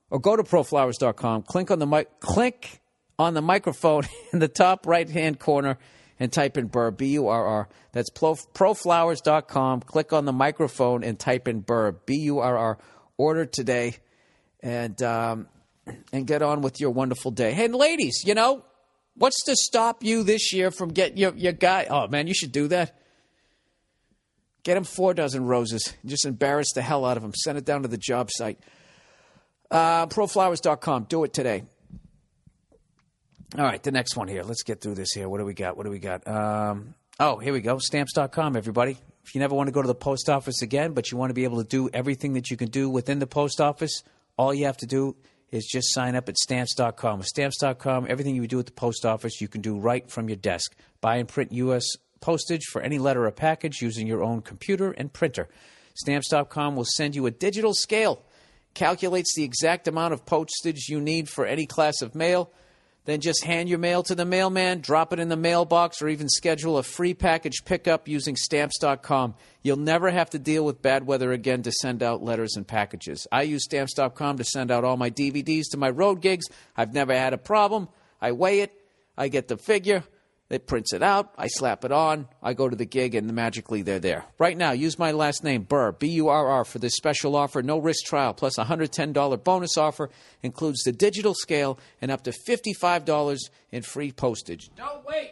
or go to proflowers.com, click on the microphone in the top right-hand corner, and type in Burr, B-U-R-R. That's proflowers.com. Click on the microphone and type in Burr, B-U-R-R. Order today and get on with your wonderful day. Hey, ladies, you know, what's to stop you this year from getting your guy? Oh, man, you should do that. Get him 4 dozen roses. Just embarrass the hell out of him. Send it down to the job site. Proflowers.com. Do it today. All right, the next one here. Let's get through this here. What do we got? Here we go. Stamps.com, everybody. If you never want to go to the post office again, but you want to be able to do everything that you can do within the post office, all you have to do is just sign up at Stamps.com. With Stamps.com, everything you do at the post office, you can do right from your desk. Buy and print U.S. postage for any letter or package using your own computer and printer. Stamps.com will send you a digital scale, calculates the exact amount of postage you need for any class of mail. Then just hand your mail to the mailman, drop it in the mailbox, or even schedule a free package pickup using Stamps.com. You'll never have to deal with bad weather again to send out letters and packages. I use Stamps.com to send out all my DVDs to my road gigs. I've never had a problem. I weigh it. I get the figure. It prints it out. I slap it on. I go to the gig, and magically they're there. Right now, use my last name, Burr, B-U-R-R, for this special offer. No risk trial, plus a $110 bonus offer. Includes the digital scale and up to $55 in free postage. Don't wait.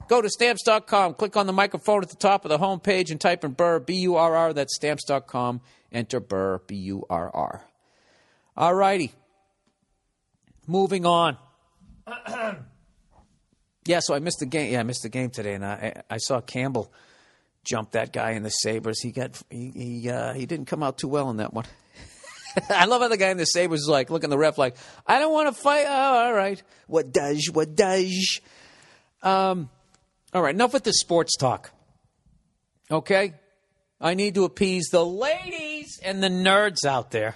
Go to Stamps.com. Click on the microphone at the top of the home page and type in Burr, B-U-R-R. That's Stamps.com. Enter Burr, B-U-R-R. All righty. Moving on. Yeah, so I missed the game. Yeah, I missed the game today, and I saw Campbell jump that guy in the Sabres. He didn't come out too well in that one. I love how the guy in the Sabres is like looking at the ref like, I don't want to fight. Oh, all right. What does? All right, enough with the sports talk. Okay? I need to appease the ladies and the nerds out there.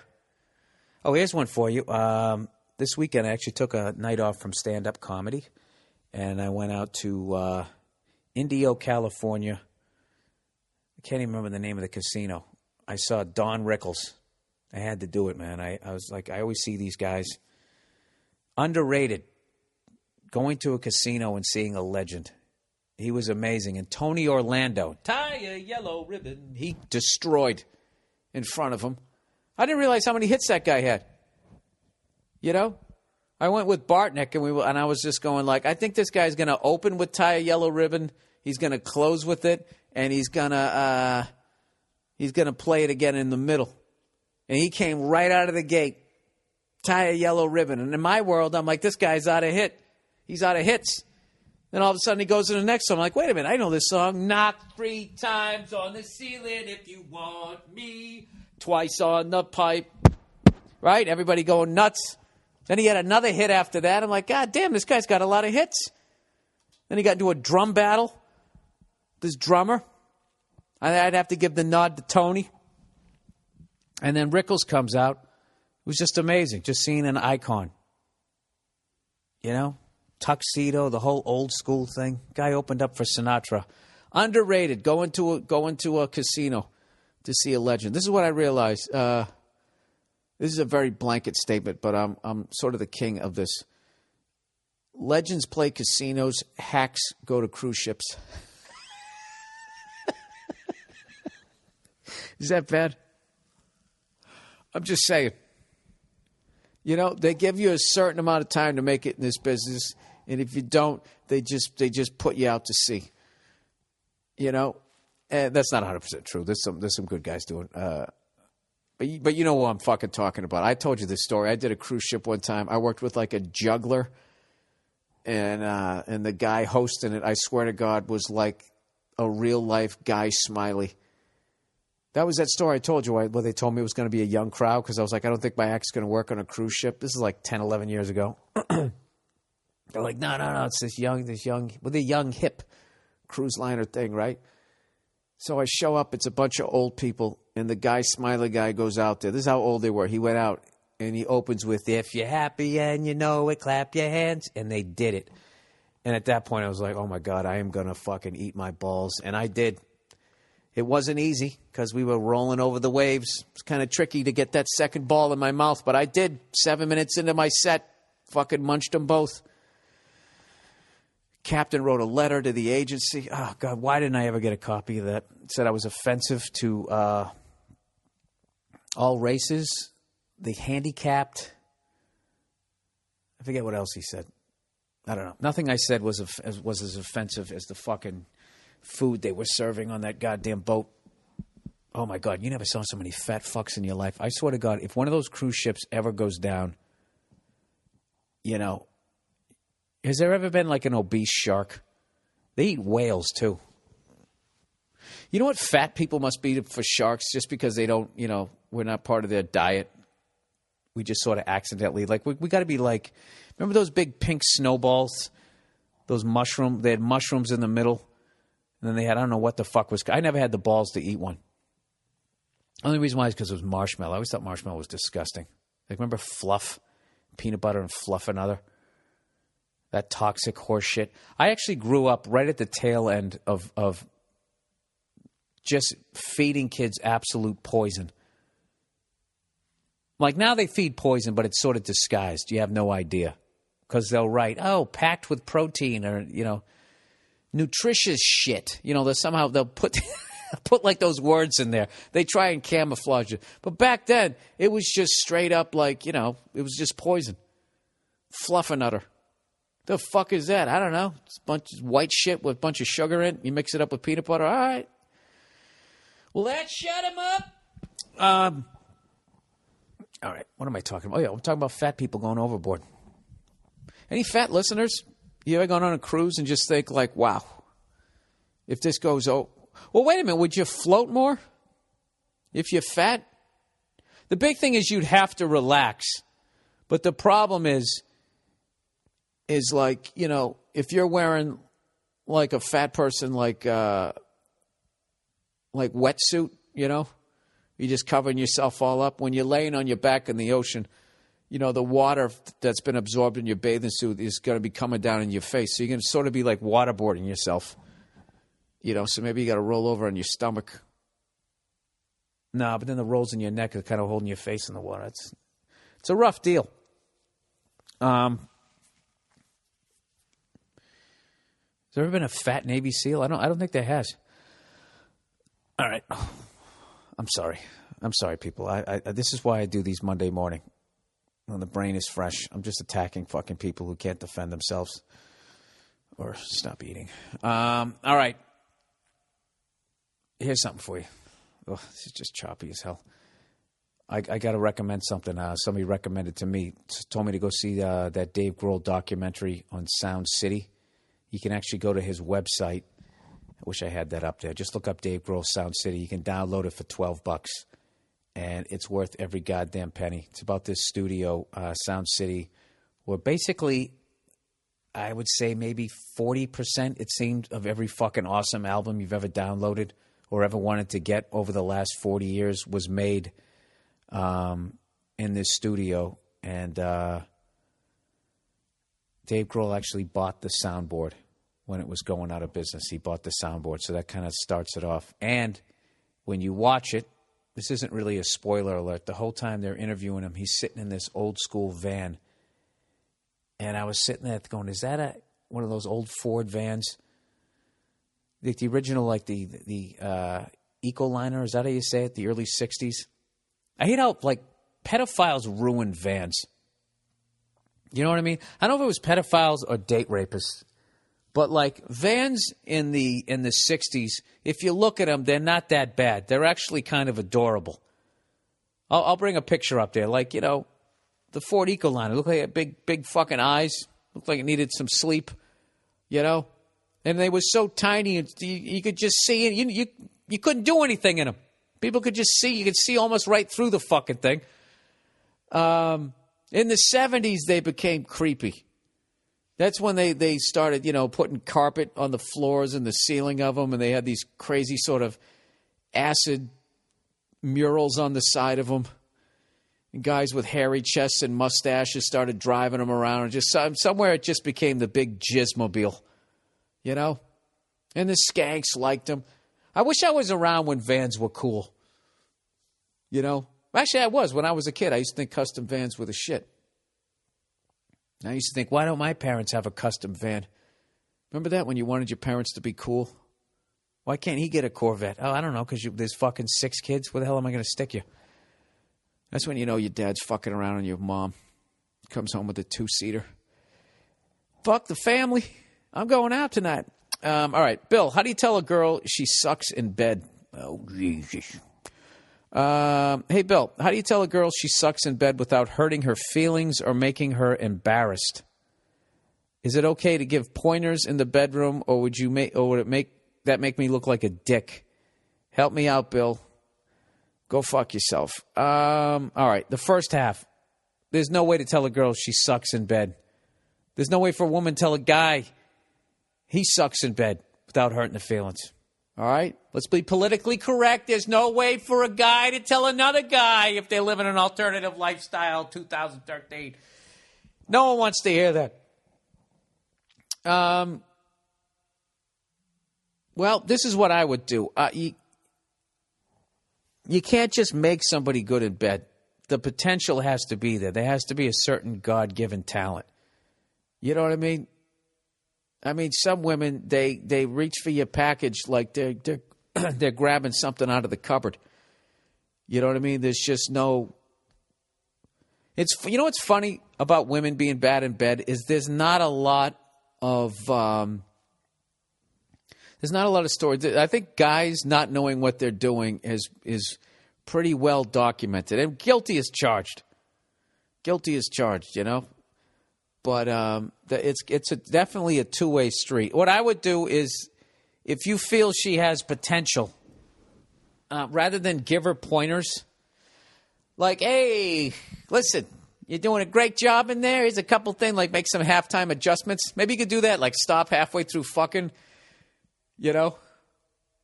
Oh, here's one for you. This weekend I actually took a night off from stand-up comedy. And I went out to Indio, California. I can't even remember the name of the casino. I saw Don Rickles. I had to do it, man. I was like, I always see these guys. Underrated. Going to a casino and seeing a legend. He was amazing. And Tony Orlando, tie a yellow ribbon, he destroyed in front of him. I didn't realize how many hits that guy had. You know? I went with Bartnick, and I was just going like, I think this guy's going to open with tie a yellow ribbon. He's going to close with it, and he's going to play it again in the middle. And he came right out of the gate, tie a yellow ribbon. And in my world, I'm like, this guy's out of hit. He's out of hits. Then all of a sudden he goes to the next song. I'm like, wait a minute, I know this song. Knock 3 times on the ceiling if you want me. Twice on the pipe. Right? Everybody going nuts. Then he had another hit after that. I'm like, God damn, this guy's got a lot of hits. Then he got into a drum battle. This drummer. I'd have to give the nod to Tony. And then Rickles comes out. It was just amazing, just seeing an icon. You know? tuxedo, the whole old school thing. Guy opened up for Sinatra. Underrated. Going to a casino to see a legend. This is what I realized. This is a very blanket statement, but I'm sort of the king of this. Legends play casinos. Hacks go to cruise ships. Is that bad? I'm just saying. You know, they give you a certain amount of time to make it in this business, and if you don't, they just put you out to sea. You know, and that's not 100% true. There's some good guys doing. But you know what I'm fucking talking about. I told you this story. I did a cruise ship one time. I worked with like a juggler, and the guy hosting it, I swear to God, was like a real life Guy Smiley. That was that story I told you where they told me it was going to be a young crowd because I was like, I don't think my act's going to work on a cruise ship. This is like 10, 11 years ago. They're like, no, it's this young, with a young hip cruise liner thing, right? So I show up. It's a bunch of old people, and the Guy Smiley guy goes out there. This is how old they were. He went out, and he opens with, if you're happy and you know it, clap your hands. And they did it. And at that point, I was like, oh, my God, I am going to fucking eat my balls. And I did. It wasn't easy because we were rolling over the waves. It's kind of tricky to get that second ball in my mouth, but I did. 7 minutes into my set, fucking munched them both. Captain wrote a letter to the agency. Oh, God, why didn't I ever get a copy of that? It said I was offensive to all races, the handicapped. I forget what else he said. I don't know. Nothing I said was as offensive as the fucking food they were serving on that goddamn boat. Oh, my God, you never saw so many fat fucks in your life. I swear to God, if one of those cruise ships ever goes down, you know, has there ever been like an obese shark? They eat whales, too. You know what fat people must be for sharks just because they don't, you know, we're not part of their diet. We just sort of accidentally, like, we got to be like, remember those big pink snowballs? Those mushrooms, they had mushrooms in the middle. And then they had, I don't know what the fuck was, I never had the balls to eat one. Only reason why is because it was marshmallow. I always thought marshmallow was disgusting. Like, remember Fluff? Peanut butter and Fluff another? That toxic horse shit. I actually grew up right at the tail end of just feeding kids absolute poison. Like, now they feed poison, but it's sort of disguised. You have no idea. Because they'll write, oh, packed with protein or, you know, nutritious shit. You know, they'll put put like those words in there. They try and camouflage it. But back then, it was just straight up like, you know, it was just poison. Fluffernutter. The fuck is that? I don't know. It's a bunch of white shit with a bunch of sugar in it. You mix it up with peanut butter. All right. Well, that shut him up. All right. What am I talking about? Oh, yeah. I'm talking about fat people going overboard. Any fat listeners? You ever gone on a cruise and just think like, wow, if this goes, well, wait a minute. Would you float more if you're fat? The big thing is you'd have to relax. But the problem is like, you know, if you're wearing like a fat person, like wetsuit, you know, you're just covering yourself all up. When you're laying on your back in the ocean, you know, the water that's been absorbed in your bathing suit is going to be coming down in your face. So you're going to sort of be like waterboarding yourself, you know, so maybe you got to roll over on your stomach. No, but then the rolls in your neck are kind of holding your face in the water. It's a rough deal. Has there ever been a fat Navy SEAL? I don't think there has. All right. I'm sorry. People. I this is why I do these Monday morning. When the brain is fresh. I'm just attacking fucking people who can't defend themselves or stop eating. All right. Here's something for you. Oh, this is just choppy as hell. I got to recommend something. Somebody recommended to me. Told me to go see that Dave Grohl documentary on Soundcity. You can actually go to his website. I wish I had that up there. Just look up Dave Grohl Soundcity. You can download it for $12. And it's worth every goddamn penny. It's about this studio, Soundcity, where basically, I would say maybe 40%, it seemed, of every fucking awesome album you've ever downloaded or ever wanted to get over the last 40 years was made in this studio. And Dave Grohl actually bought the soundboard when it was going out of business. He bought the soundboard, so that kind of starts it off. And when you watch it, this isn't really a spoiler alert. The whole time they're interviewing him, he's sitting in this old school van. And I was sitting there going, is that one of those old Ford vans? Like the original, like the Ecoliner, is that how you say it? The early 60s? I hate how, like, pedophiles ruin vans. You know what I mean? I don't know if it was pedophiles or date rapists. But, like, vans in the 60s, if you look at them, they're not that bad. They're actually kind of adorable. I'll bring a picture up there. Like, you know, the Ford Ecoliner. It looked like it had big fucking eyes. Looked like it needed some sleep, you know? And they were so tiny, you could just see it. You couldn't do anything in them. People could just see. You could see almost right through the fucking thing. In the 70s, they became creepy. That's when they started, you know, putting carpet on the floors and the ceiling of them, and they had these crazy sort of acid murals on the side of them. And guys with hairy chests and mustaches started driving them around. And just somewhere it just became the big jizzmobile, you know? And the skanks liked them. I wish I was around when vans were cool, you know? Actually, I was. When I was a kid, I used to think custom vans were the shit. I used to think, why don't my parents have a custom van? Remember that when you wanted your parents to be cool? Why can't he get a Corvette? Oh, I don't know, because there's fucking 6 kids. Where the hell am I going to stick you? That's when you know your dad's fucking around and your mom comes home with a 2-seater. Fuck the family. I'm going out tonight. All right, Bill, how do you tell a girl she sucks in bed? Oh, Jesus. Hey, Bill, how do you tell a girl she sucks in bed without hurting her feelings or making her embarrassed? Is it okay to give pointers in the bedroom, or would it make me look like a dick? Help me out, Bill. Go fuck yourself. All right, the first half. There's no way to tell a girl she sucks in bed. There's no way for a woman to tell a guy he sucks in bed without hurting the feelings. All right? Let's be politically correct. There's no way for a guy to tell another guy if they live in an alternative lifestyle, 2013. No one wants to hear that. Well, this is what I would do. You can't just make somebody good in bed. The potential has to be there. There has to be a certain God-given talent. You know what I mean? I mean, some women, they reach for your package like they're grabbing something out of the cupboard. You know what I mean? There's just no... You know what's funny about women being bad in bed is there's not a lot of stories. I think guys not knowing what they're doing is pretty well documented. And guilty is charged. Guilty is charged, you know? But it's definitely a two-way street. What I would do is, if you feel she has potential, rather than give her pointers, like, hey, listen, you're doing a great job in there. Here's a couple things, like make some halftime adjustments. Maybe you could do that, like stop halfway through fucking, you know,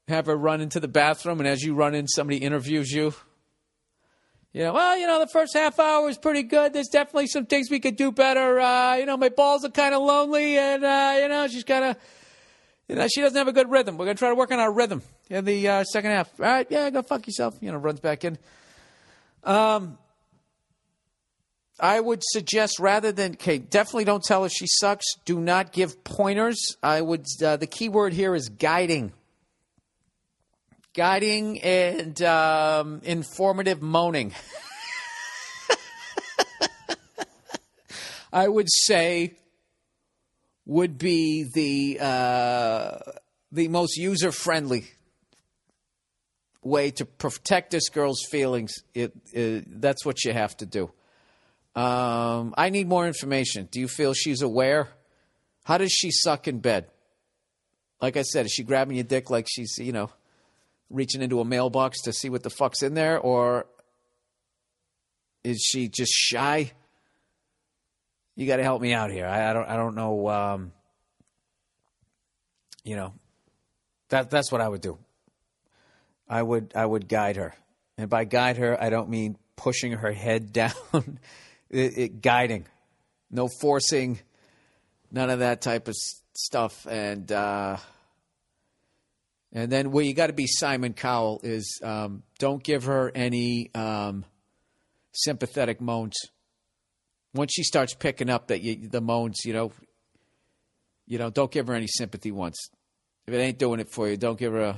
have her run into the bathroom, and as you run in, somebody interviews you. You know, well, you know, the first half hour is pretty good. There's definitely some things we could do better. You know, my balls are kind of lonely, and, you know, she's kind of, you know, she doesn't have a good rhythm. We're going to try to work on our rhythm in the second half. All right, yeah, go fuck yourself. You know, runs back in. I would suggest rather than, okay, definitely don't tell her she sucks. Do not give pointers. I would, the key word here is guiding. Guiding and informative moaning. I would say would be the most user-friendly way to protect this girl's feelings. That's what you have to do. I need more information. Do you feel she's aware? How does she suck in bed? Like I said, is she grabbing your dick like she's, you know, reaching into a mailbox to see what the fuck's in there? Or is she just shy? You got to help me out here. I don't know. You know, that's what I would do. I would guide her. And by guide her, I don't mean pushing her head down. Guiding. No forcing. None of that type of stuff. And then where you got to be Simon Cowell is don't give her any sympathetic moans. Once she starts picking up the moans, don't give her any sympathy once. If it ain't doing it for you, don't give her a,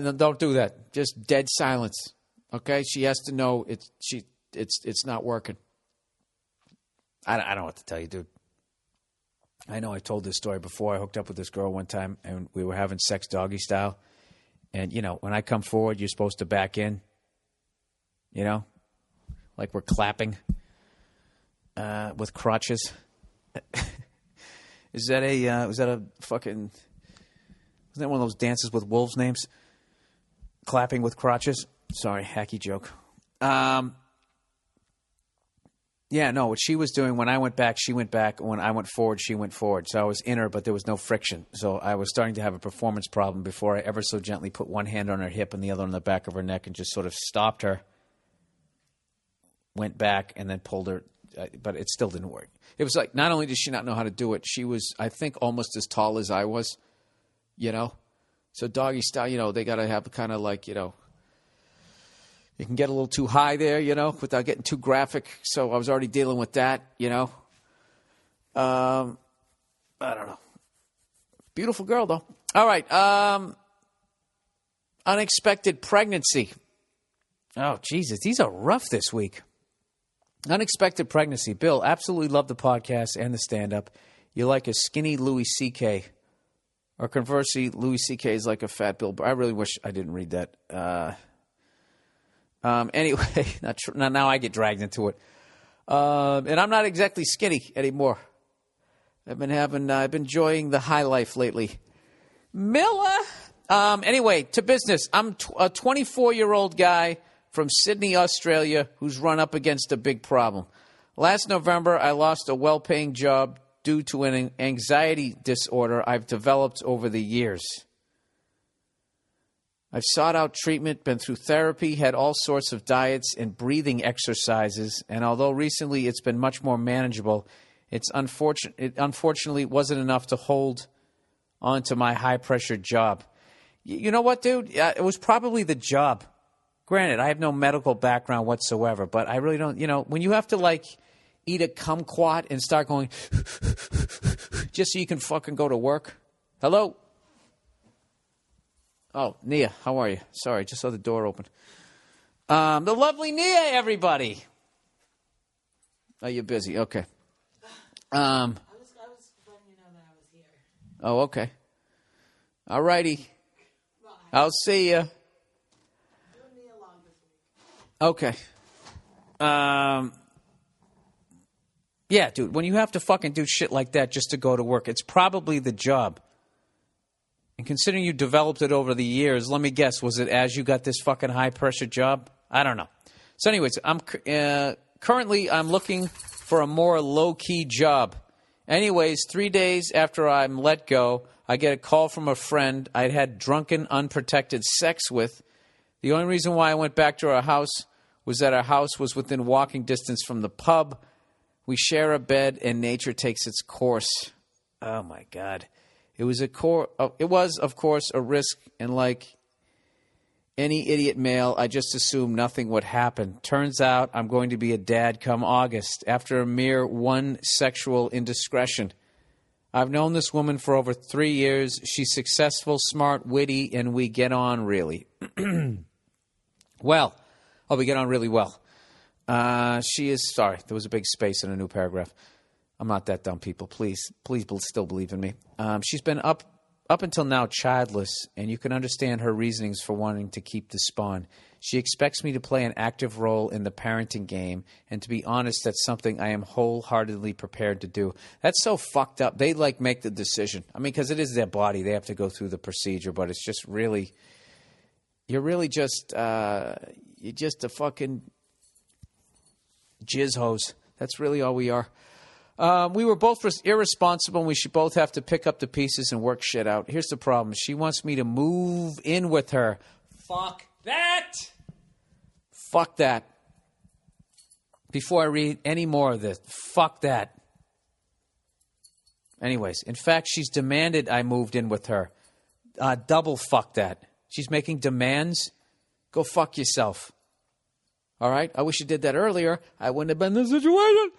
no, don't do that. Just dead silence. Okay? She has to know it's not working. I don't know what to tell you, dude. I know I told this story before. I hooked up with this girl one time, and we were having sex doggy style. And, when I come forward, you're supposed to back in. Like we're clapping with crotches. Is that isn't that one of those dances with wolves names? Clapping with crotches? Sorry, hacky joke. Yeah, no, what she was doing, when I went back, she went back. When I went forward, she went forward. So I was in her, but there was no friction. So I was starting to have a performance problem before I ever so gently put one hand on her hip and the other on the back of her neck and just sort of stopped her, went back, and then pulled her. But it still didn't work. It was like, not only did she not know how to do it, she was, I think, almost as tall as I was, So doggy style, they got to have kind of like, you can get a little too high there, without getting too graphic. So I was already dealing with that, I don't know. Beautiful girl, though. All right. Unexpected pregnancy. Oh, Jesus. These are rough this week. Unexpected pregnancy. Bill, absolutely love the podcast and the stand-up. You're like a skinny Louis C.K. Or conversely, Louis C.K. is like a fat Bill Burr. I really wish I didn't read that. Anyway, now I get dragged into it. And I'm not exactly skinny anymore. I've been enjoying the high life lately. Miller. Anyway, to business. I'm a 24-year-old guy from Sydney, Australia, who's run up against a big problem. Last November, I lost a well-paying job due to an anxiety disorder I've developed over the years. I've sought out treatment, been through therapy, had all sorts of diets and breathing exercises, and although recently it's been much more manageable, it unfortunately wasn't enough to hold on to my high-pressure job. You know what, dude? It was probably the job. Granted, I have no medical background whatsoever, but I really don't, when you have to, like, eat a kumquat and start going just so you can fucking go to work. Hello? Oh, Nia, how are you? Sorry, just saw the door open. The lovely Nia, everybody. Oh, you're busy. Okay. I was letting you know that I was here. Oh, okay. All righty. I'll see you. Okay. Yeah, dude, when you have to fucking do shit like that just to go to work, it's probably the job. And considering you developed it over the years, let me guess, was it as you got this fucking high-pressure job? I don't know. So anyways, currently I'm looking for a more low-key job. Anyways, 3 days after I'm let go, I get a call from a friend I'd had drunken, unprotected sex with. The only reason why I went back to our house was that our house was within walking distance from the pub. We share a bed, and nature takes its course. Oh, my God. It was, of course, a risk, and like any idiot male, I just assumed nothing would happen. Turns out I'm going to be a dad come August, after a mere one sexual indiscretion. I've known this woman for over 3 years. She's successful, smart, witty, and we get on really. We get on really well. She is, sorry, there was a big space in a new paragraph. I'm not that dumb, people. Please still believe in me. She's been up until now childless, and you can understand her reasonings for wanting to keep the spawn. She expects me to play an active role in the parenting game, and to be honest, that's something I am wholeheartedly prepared to do. That's so fucked up. They, make the decision. I mean, because it is their body. They have to go through the procedure, but it's just really... You're really just... you're just a fucking jizz hose. That's really all we are. We were both irresponsible, and we should both have to pick up the pieces and work shit out. Here's the problem. She wants me to move in with her. Fuck that. Fuck that. before I read any more of this. Fuck that. Anyways, in fact, she's demanded I moved in with her. Double fuck that. She's making demands. Go fuck yourself. All right? I wish you did that earlier. I wouldn't have been in this situation.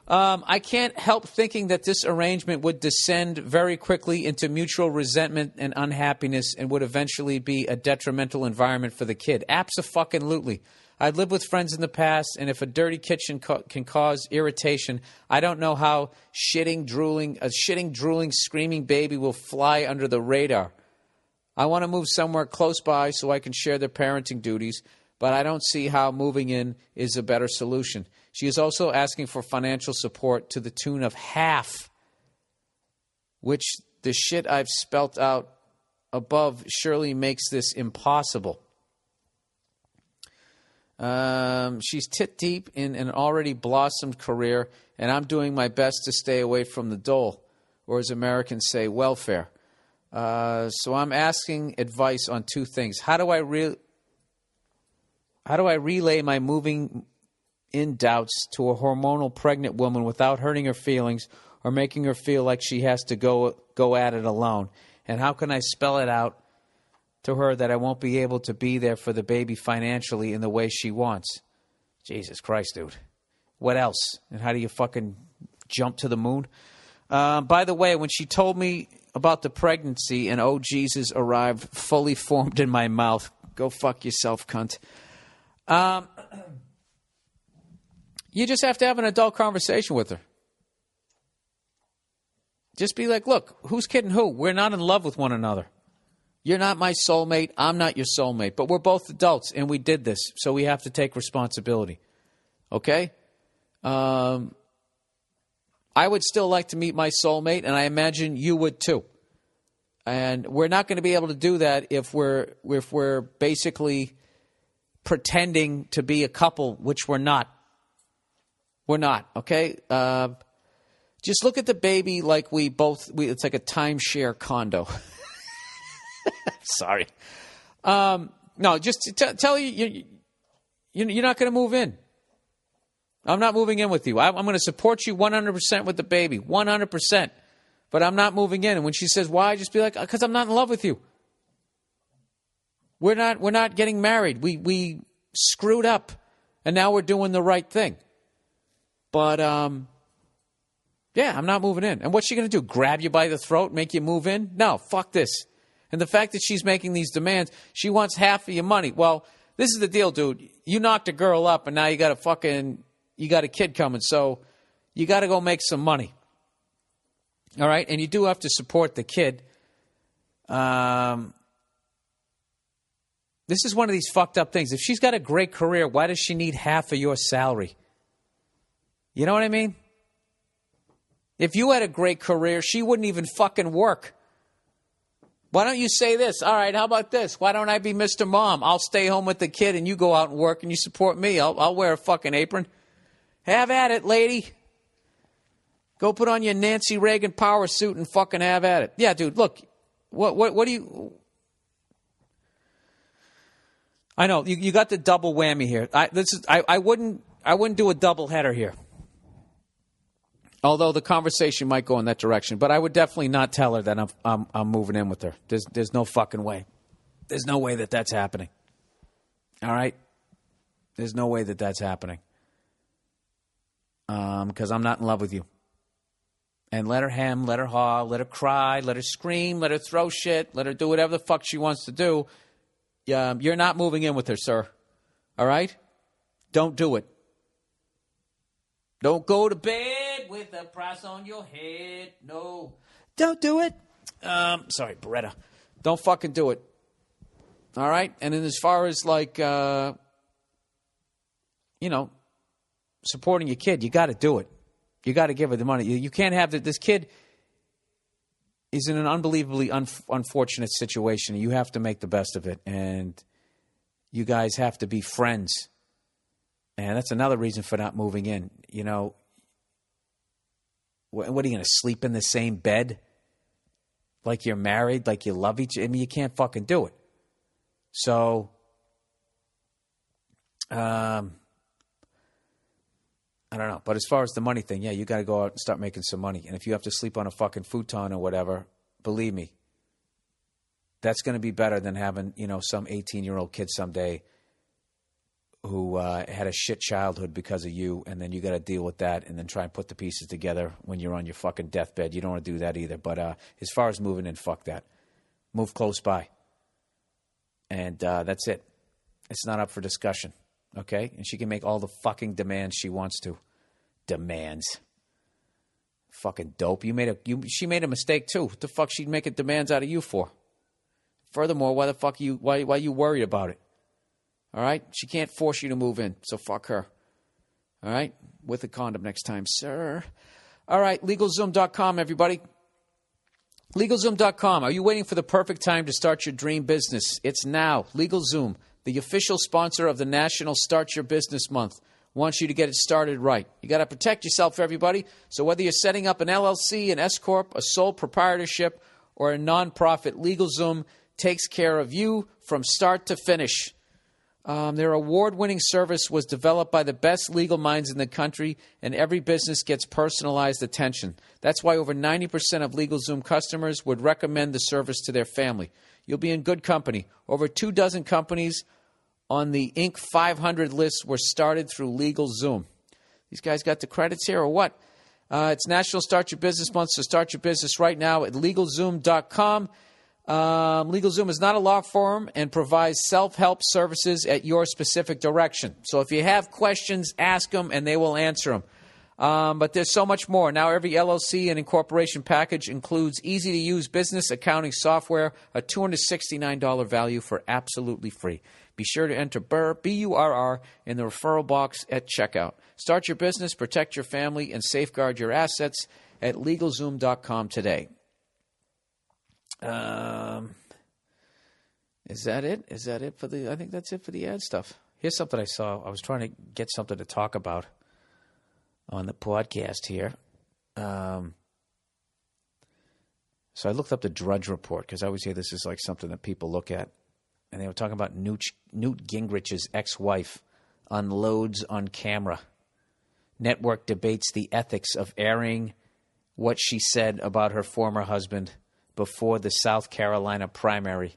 I can't help thinking that this arrangement would descend very quickly into mutual resentment and unhappiness and would eventually be a detrimental environment for the kid. Abso-fucking-lutely. I've lived with friends in the past, and if a dirty kitchen can cause irritation, I don't know how a shitting, drooling, screaming baby will fly under the radar. I want to move somewhere close by so I can share their parenting duties, but I don't see how moving in is a better solution. She is also asking for financial support to the tune of half, which the shit I've spelt out above surely makes this impossible. She's tit deep in an already blossomed career, and I'm doing my best to stay away from the dole, or as Americans say, welfare. So I'm asking advice on two things. How do I relay my moving in doubts to a hormonal pregnant woman without hurting her feelings or making her feel like she has to go at it alone? And how can I spell it out to her that I won't be able to be there for the baby financially in the way she wants? Jesus Christ, dude. What else? And how do you fucking jump to the moon? By the way, when she told me about the pregnancy and oh Jesus arrived fully formed in my mouth, go fuck yourself, cunt. You just have to have an adult conversation with her. Just be like, look, who's kidding who? We're not in love with one another. You're not my soulmate. I'm not your soulmate. But we're both adults, and we did this, so we have to take responsibility. Okay? I would still like to meet my soulmate, and I imagine you would too. And we're not going to be able to do that if we're basically pretending to be a couple, which we're not. We're not, okay? Just look at the baby like it's like a timeshare condo. Sorry. No, just tell you're not going to move in. I'm not moving in with you. I'm going to support you 100% with the baby, 100%. But I'm not moving in. And when she says why, just be like, because I'm not in love with you. We're not getting married. We screwed up, and now we're doing the right thing. But yeah, I'm not moving in. And what's she going to do? Grab you by the throat, make you move in? No, fuck this. And the fact that she's making these demands, she wants half of your money. Well, this is the deal, dude. You knocked a girl up, and now you got a kid coming, so you got to go make some money. All right? And you do have to support the kid. This is one of these fucked up things. If she's got a great career, why does she need half of your salary? You know what I mean? If you had a great career, she wouldn't even fucking work. Why don't you say this? All right, how about this? Why don't I be Mr. Mom? I'll stay home with the kid and you go out and work and you support me. I'll wear a fucking apron. Have at it, lady. Go put on your Nancy Reagan power suit and fucking have at it. Yeah, dude, look. What do you... I know, you got the double whammy here. I wouldn't do a double header here. Although the conversation might go in that direction, but I would definitely not tell her that I'm moving in with her. There's no fucking way. There's no way that that's happening. All right? There's no way that that's happening. Because I'm not in love with you. And let her hem, let her haw, let her cry, let her scream, let her throw shit, let her do whatever the fuck she wants to do. You're not moving in with her, sir. All right? Don't do it. Don't go to bed with a price on your head. No. Don't do it. Sorry, Beretta. Don't fucking do it. All right? And then as far as supporting your kid, you got to do it. You got to give her the money. You can't have that. This kid is in an unbelievably unfortunate situation. You have to make the best of it. And you guys have to be friends. And that's another reason for not moving in. You know, what are you going to sleep in the same bed? Like you're married, like you love each other? I mean, you can't fucking do it. So, don't know. But as far as the money thing, yeah, you got to go out and start making some money. And if you have to sleep on a fucking futon or whatever, believe me, that's going to be better than having, some 18-year-old kid someday who had a shit childhood because of you, and then you got to deal with that and then try and put the pieces together when you're on your fucking deathbed. You don't want to do that either. But as far as moving in, fuck that. Move close by. And that's it. It's not up for discussion. Okay? And she can make all the fucking demands she wants to. Demands. Fucking dope. She made a mistake too. What the fuck she'd making demands out of you for? Furthermore, why the fuck why you worried about it? All right? She can't force you to move in, so fuck her. All right? With a condom next time, sir. All right, LegalZoom.com, everybody. LegalZoom.com. Are you waiting for the perfect time to start your dream business? It's now. LegalZoom, the official sponsor of the National Start Your Business Month, wants you to get it started right. You got to protect yourself, everybody. So whether you're setting up an LLC, an S Corp, a sole proprietorship, or a nonprofit, LegalZoom takes care of you from start to finish. Their award-winning service was developed by the best legal minds in the country, and every business gets personalized attention. That's why over 90% of LegalZoom customers would recommend the service to their family. You'll be in good company. Over 24 companies on the Inc. 500 list were started through LegalZoom. These guys got the credits here or what? It's National Start Your Business Month, so start your business right now at LegalZoom.com. LegalZoom is not a law firm and provides self-help services at your specific direction. So if you have questions, ask them and they will answer them. But there's so much more. Now every LLC and incorporation package includes easy-to-use business accounting software, a $269 value for absolutely free. Be sure to enter Burr, B-U-R-R, in the referral box at checkout. Start your business, protect your family, and safeguard your assets at LegalZoom.com today. Is that it? Is that it for I think that's it for the ad stuff. Here's something I saw. I was trying to get something to talk about on the podcast here. So I looked up the Drudge Report because I always hear this is like something that people look at. And they were talking about Newt Gingrich's ex-wife unloads on camera. Network debates the ethics of airing what she said about her former husband before the South Carolina primary.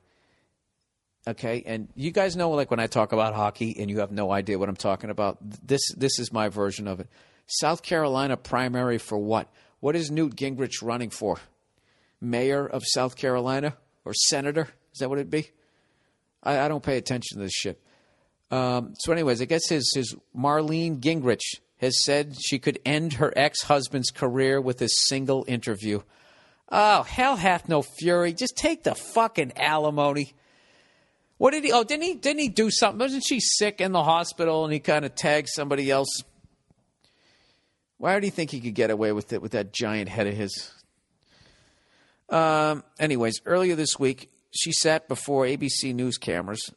Okay, and you guys know, like, when I talk about hockey and you have no idea what I'm talking about, this is my version of it. South Carolina primary for what? What is Newt Gingrich running for? Mayor of South Carolina or senator? Is that what it'd be? I don't pay attention to this shit. So anyways, I guess his Marlene Gingrich has said she could end her ex-husband's career with a single interview. Oh, hell hath no fury. Just take the fucking alimony. What did he? Oh, didn't he do something? Wasn't she sick in the hospital and he kind of tagged somebody else? Why do you think he could get away with it with that giant head of his? Anyways, earlier this week, she sat before ABC News cameras.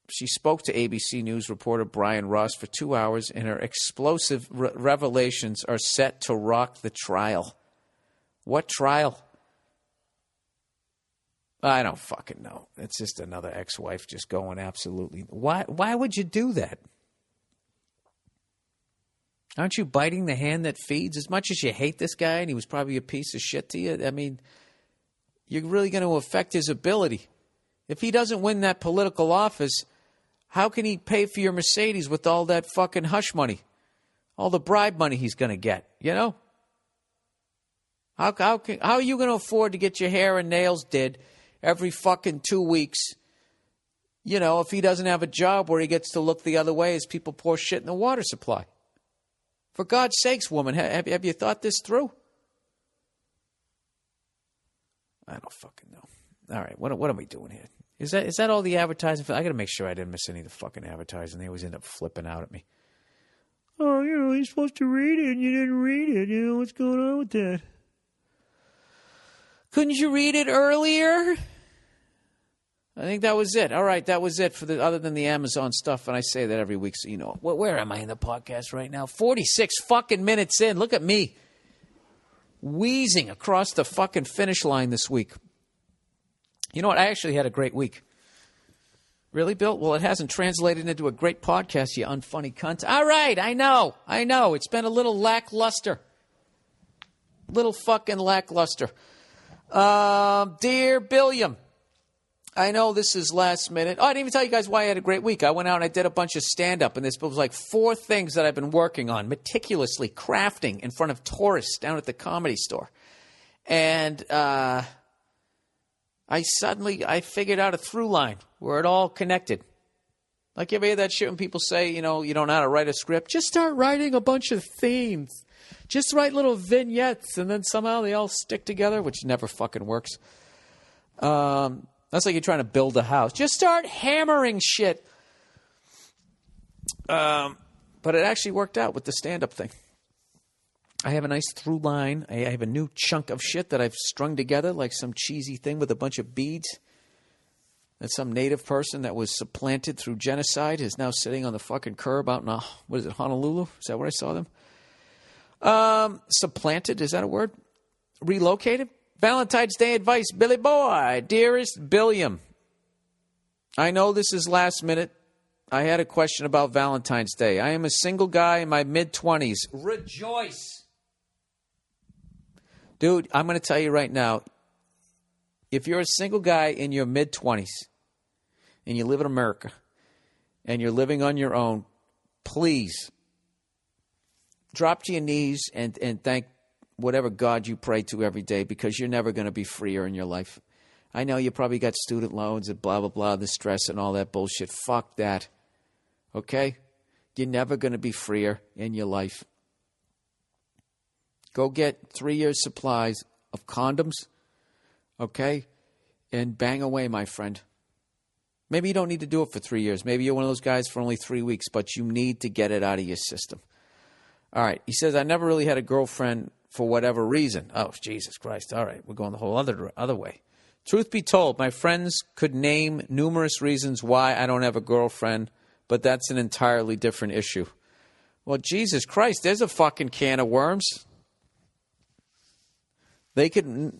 She spoke to ABC News reporter Brian Ross for 2 hours, and her explosive revelations are set to rock the trial. What trial? I don't fucking know. It's just another ex-wife just going absolutely... Why would you do that? Aren't you biting the hand that feeds? As much as you hate this guy, and he was probably a piece of shit to you, I mean, you're really going to affect his ability. If he doesn't win that political office, how can he pay for your Mercedes with all that fucking hush money? All the bribe money he's going to get, you know? How are you going to afford to get your hair and nails did every fucking 2 weeks, you know, if he doesn't have a job where he gets to look the other way as people pour shit in the water supply? For God's sakes, woman, have you thought this through? I don't fucking know. All right, what are we doing here? Is that all the advertising? I got to make sure I didn't miss any of the fucking advertising. They always end up flipping out at me. Oh, you know, you're supposed to read it and you didn't read it. You know, what's going on with that? Couldn't you read it earlier? I think that was it. All right, that was it for other than the Amazon stuff, and I say that every week, so you know. Where am I in the podcast right now? 46 fucking minutes in. Look at me. Wheezing across the fucking finish line this week. You know what? I actually had a great week. Really, Bill? Well, it hasn't translated into a great podcast, you unfunny cunt. All right, I know. It's been a little lackluster. Little fucking lackluster. Dear Billiam, I know this is last minute. Oh, I didn't even tell you guys why I had a great week. I went out and I did a bunch of stand-up, and this was like 4 things that I've been working on, meticulously crafting in front of tourists down at the Comedy Store. And I figured out a through line where it all connected. Like, you ever hear that shit when people say, you don't know how to write a script? Just start writing a bunch of themes. Just write little vignettes, and then somehow they all stick together, which never fucking works. That's like you're trying to build a house. Just start hammering shit. But it actually worked out with the stand-up thing. I have a nice through line. I have a new chunk of shit that I've strung together like some cheesy thing with a bunch of beads. That some native person that was supplanted through genocide is now sitting on the fucking curb out in, Honolulu? Is that where I saw them? Supplanted, is that a word? Relocated? Valentine's Day advice, Billy boy. Dearest Billiam, I know this is last minute. I had a question about Valentine's Day. I am a single guy in my mid-20s. Rejoice. Dude, I'm going to tell you right now, if you're a single guy in your mid-20s and you live in America and you're living on your own, please drop to your knees and thank whatever God you pray to every day, because you're never going to be freer in your life. I know you probably got student loans and blah, blah, blah, the stress and all that bullshit. Fuck that. Okay? You're never going to be freer in your life. Go get 3 years' supplies of condoms, okay? And bang away, my friend. Maybe you don't need to do it for 3 years. Maybe you're one of those guys for only 3 weeks, but you need to get it out of your system. All right. He says, I never really had a girlfriend for whatever reason. Oh, Jesus Christ. All right. We're going the whole other way. Truth be told, my friends could name numerous reasons why I don't have a girlfriend, but that's an entirely different issue. Well, Jesus Christ, there's a fucking can of worms. You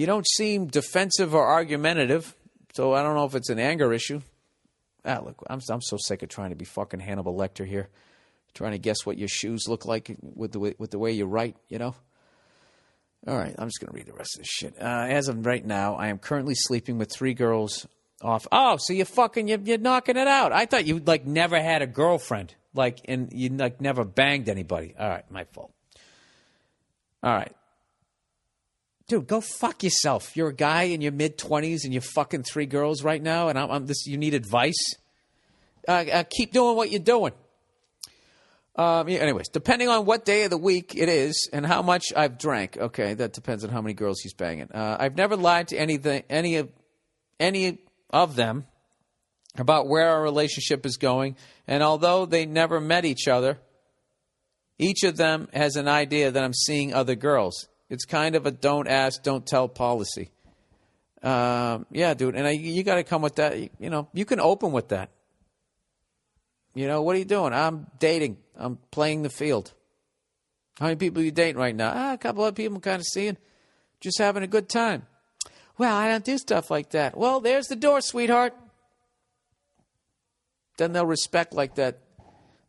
don't seem defensive or argumentative, so I don't know if it's an anger issue. Look, I'm so sick of trying to be fucking Hannibal Lecter here, trying to guess what your shoes look like with the way you write, All right, I'm just going to read the rest of this shit. As of right now, I am currently sleeping with 3 girls off. Oh, so you're knocking it out. I thought you never had a girlfriend, and you never banged anybody. All right, my fault. All right. Dude, go fuck yourself. You're a guy in your mid-20s and you're fucking 3 girls right now, and you need advice? Keep doing what you're doing. Anyways, depending on what day of the week it is and how much I've drank. Okay, that depends on how many girls he's banging. I've never lied to any of them about where our relationship is going, and although they never met each other, each of them has an idea that I'm seeing other girls. It's kind of a don't ask, don't tell policy. Yeah, dude, and you got to come with that. You can open with that. What are you doing? I'm dating. I'm playing the field. How many people are you dating right now? A couple of people I'm kind of seeing. Just having a good time. Well, I don't do stuff like that. Well, there's the door, sweetheart. Then they'll respect that,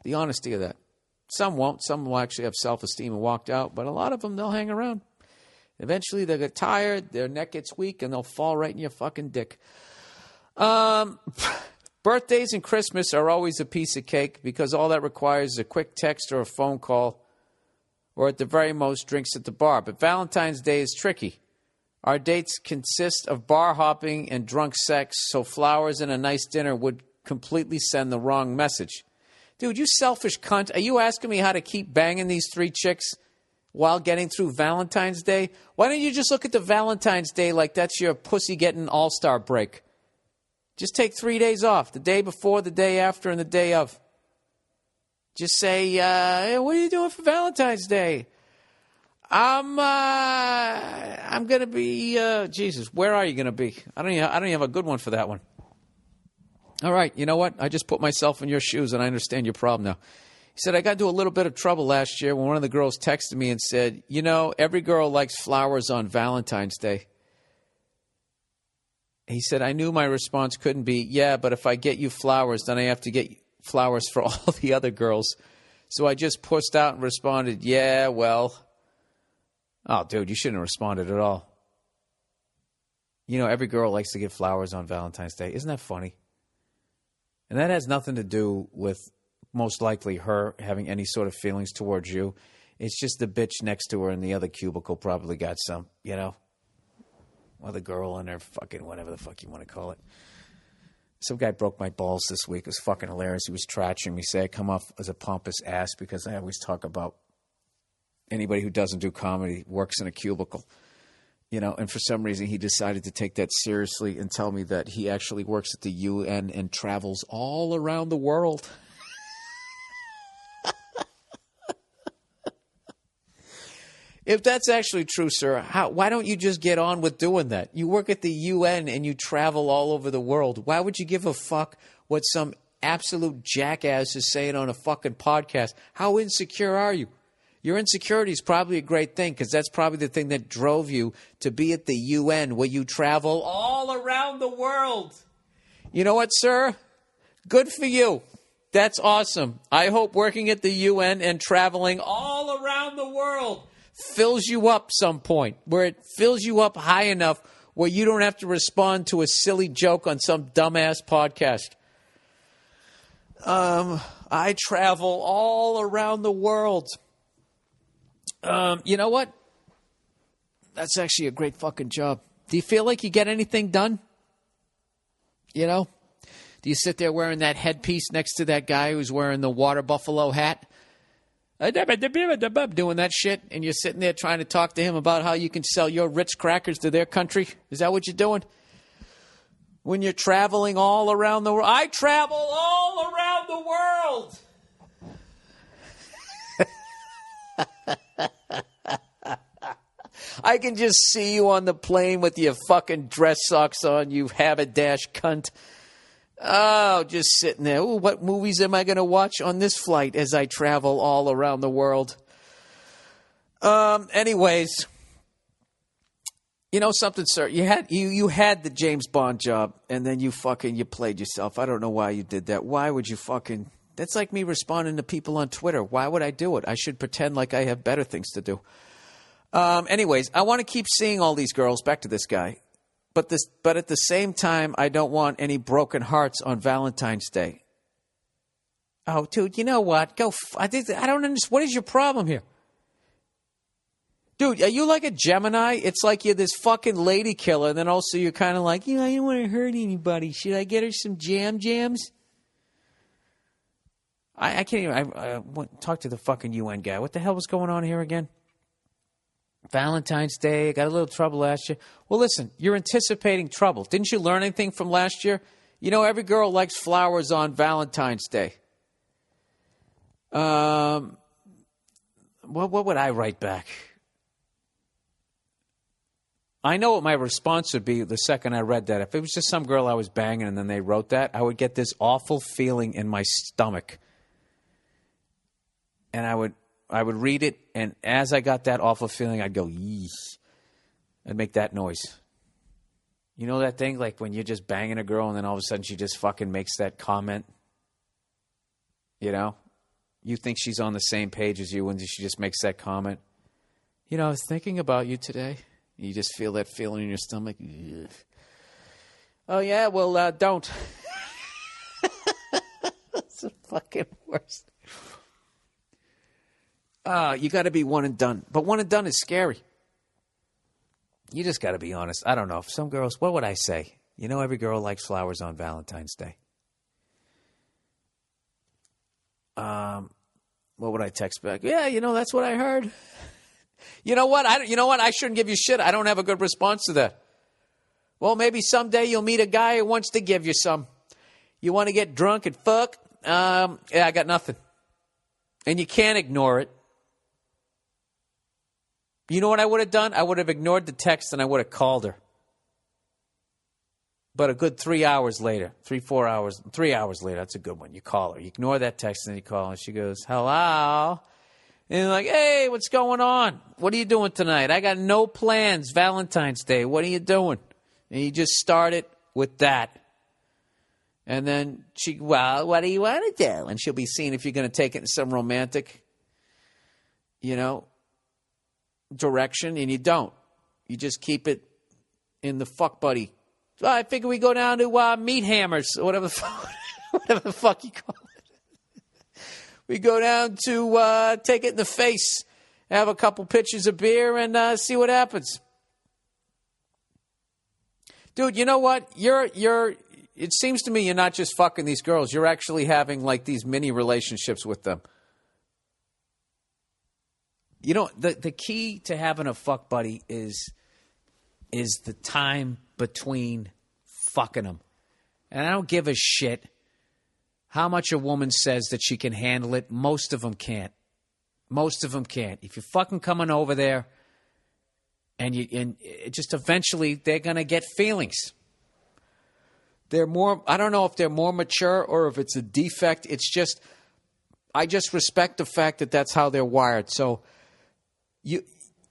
the honesty of that. Some won't. Some will actually have self-esteem and walked out. But a lot of them, they'll hang around. Eventually, they'll get tired, their neck gets weak, and they'll fall right in your fucking dick. Birthdays and Christmas are always a piece of cake because all that requires is a quick text or a phone call, or at the very most, drinks at the bar. But Valentine's Day is tricky. Our dates consist of bar hopping and drunk sex, so flowers and a nice dinner would completely send the wrong message. Dude, you selfish cunt. Are you asking me how to keep banging these 3 chicks while getting through Valentine's Day? Why don't you just look at the Valentine's Day like that's your pussy-getting all-star break? Just take 3 days off, the day before, the day after, and the day of. Just say, hey, what are you doing for Valentine's Day? I'm going to be, Jesus, where are you going to be? I don't even have a good one for that one. All right, you know what? I just put myself in your shoes, and I understand your problem now. He said, I got into a little bit of trouble last year when one of the girls texted me and said, every girl likes flowers on Valentine's Day. He said, I knew my response couldn't be, yeah, but if I get you flowers, then I have to get flowers for all the other girls. So I just pushed out and responded, yeah, well. Oh, dude, you shouldn't have responded at all. You know, every girl likes to get flowers on Valentine's Day. Isn't that funny? And that has nothing to do with most likely her having any sort of feelings towards you. It's just the bitch next to her in the other cubicle probably got some, you know? Or the girl in her fucking whatever the fuck you want to call it. Some guy broke my balls this week. It was fucking hilarious. He was trashing me. Say I come off as a pompous ass because I always talk about anybody who doesn't do comedy works in a cubicle. You know, and for some reason he decided to take that seriously and tell me that he actually works at the UN and travels all around the world. If that's actually true, sir, why don't you just get on with doing that? You work at the UN and you travel all over the world. Why would you give a fuck what some absolute jackass is saying on a fucking podcast? How insecure are you? Your insecurity is probably a great thing because that's probably the thing that drove you to be at the UN where you travel all around the world. You know what, sir? Good for you. That's awesome. I hope working at the UN and traveling all around the world fills you up some point, where it fills you up high enough where you don't have to respond to a silly joke on some dumbass podcast. I travel all around the world. You know what? That's actually a great fucking job. Do you feel like you get anything done? You know? Do you sit there wearing that headpiece next to that guy who's wearing the water buffalo hat? Doing that shit, and you're sitting there trying to talk to him about how you can sell your Ritz crackers to their country? Is that what you're doing? When you're traveling all around the world. I travel all around the world. I can just see you on the plane with your fucking dress socks on, you habit-dash cunt. Oh, just sitting there. Ooh, what movies am I going to watch on this flight as I travel all around the world? Anyways, you know something, sir? You had the James Bond job, and then you played yourself. I don't know why you did that. Why would you fucking... That's like me responding to people on Twitter. Why would I do it? I should pretend like I have better things to do. Anyways, I want to keep seeing all these girls. Back to this guy. But at the same time, I don't want any broken hearts on Valentine's Day. Oh, dude, you know what? I don't understand. What is your problem here? Dude, are you like a Gemini? It's like you're this fucking lady killer, and then also you're kind of like, I don't want to hurt anybody. Should I get her some jams? I can't even... I went talk to the fucking UN guy. What the hell was going on here again? Valentine's Day, got a little trouble last year. Well, listen, you're anticipating trouble. Didn't you learn anything from last year? You know, every girl likes flowers on Valentine's Day. What would I write back? I know what my response would be the second I read that. If it was just some girl I was banging and then they wrote that, I would get this awful feeling in my stomach. And I would read it, and as I got that awful feeling, I'd go, yeesh. I'd make that noise. You know that thing, like when you're just banging a girl, and then all of a sudden she just fucking makes that comment? You know? You think she's on the same page as you, and she just makes that comment. You know, I was thinking about you today. You just feel that feeling in your stomach. Ugh. Oh, yeah? Well, don't. That's the fucking worst. You got to be one and done. But one and done is scary. You just got to be honest. I don't know. Some girls, what would I say? You know, every girl likes flowers on Valentine's Day. What would I text back? Yeah, you know, that's what I heard. You know what? I shouldn't give you shit. I don't have a good response to that. Well, maybe someday you'll meet a guy who wants to give you some. You want to get drunk and fuck? Yeah, I got nothing. And you can't ignore it. You know what I would have done? I would have ignored the text and I would have called her. But a good 3 hours later, 3 hours later, that's a good one. You call her. You ignore that text and you call her. And she goes, hello. And you're like, hey, what's going on? What are you doing tonight? I got no plans. Valentine's Day. What are you doing? And you just start it with that. And then well, what do you want to do? And she'll be seeing if you're going to take it in some romantic, direction, and you don't. You just keep it in the fuck buddy. Well, I figure we go down to Meat Hammers, or whatever the fuck you call it. We go down to take it in the face, have a couple pitchers of beer, and see what happens. Dude, you know what? It seems to me you're not just fucking these girls. You're actually having like these mini relationships with them. The key to having a fuck buddy is the time between fucking them. And I don't give a shit how much a woman says that she can handle it. Most of them can't. Most of them can't. If you're fucking coming over there and just eventually they're going to get feelings. I don't know if they're more mature or if it's a defect. It's just, I just respect the fact that that's how they're wired. So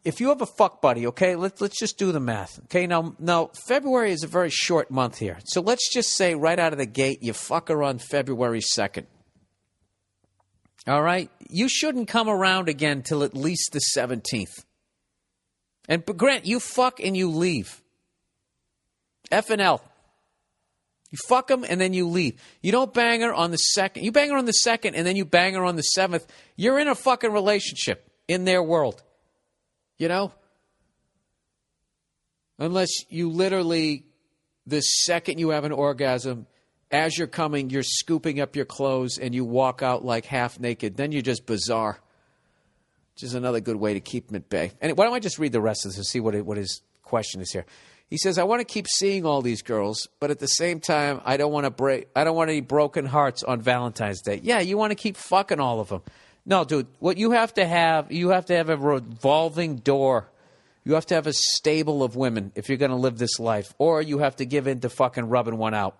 if you have a fuck buddy, okay, let's just do the math. Okay, now February is a very short month here. So let's just say right out of the gate, you fuck her on February 2nd. All right? You shouldn't come around again till at least the 17th. And Grant, you fuck and you leave. F and L. You fuck them and then you leave. You don't bang her on the 2nd. You bang her on the 2nd and then you bang her on the 7th. You're in a fucking relationship in their world. Unless you literally, the second you have an orgasm, as you're coming, you're scooping up your clothes and you walk out like half naked. Then you're just bizarre. Which is another good way to keep them at bay. And why don't I just read the rest of this and see what his question is here. He says, I want to keep seeing all these girls, but at the same time, I don't want any broken hearts on Valentine's Day. Yeah, you want to keep fucking all of them. No, dude, what you have to have a revolving door. You have to have a stable of women if you're going to live this life, or you have to give in to fucking rubbing one out.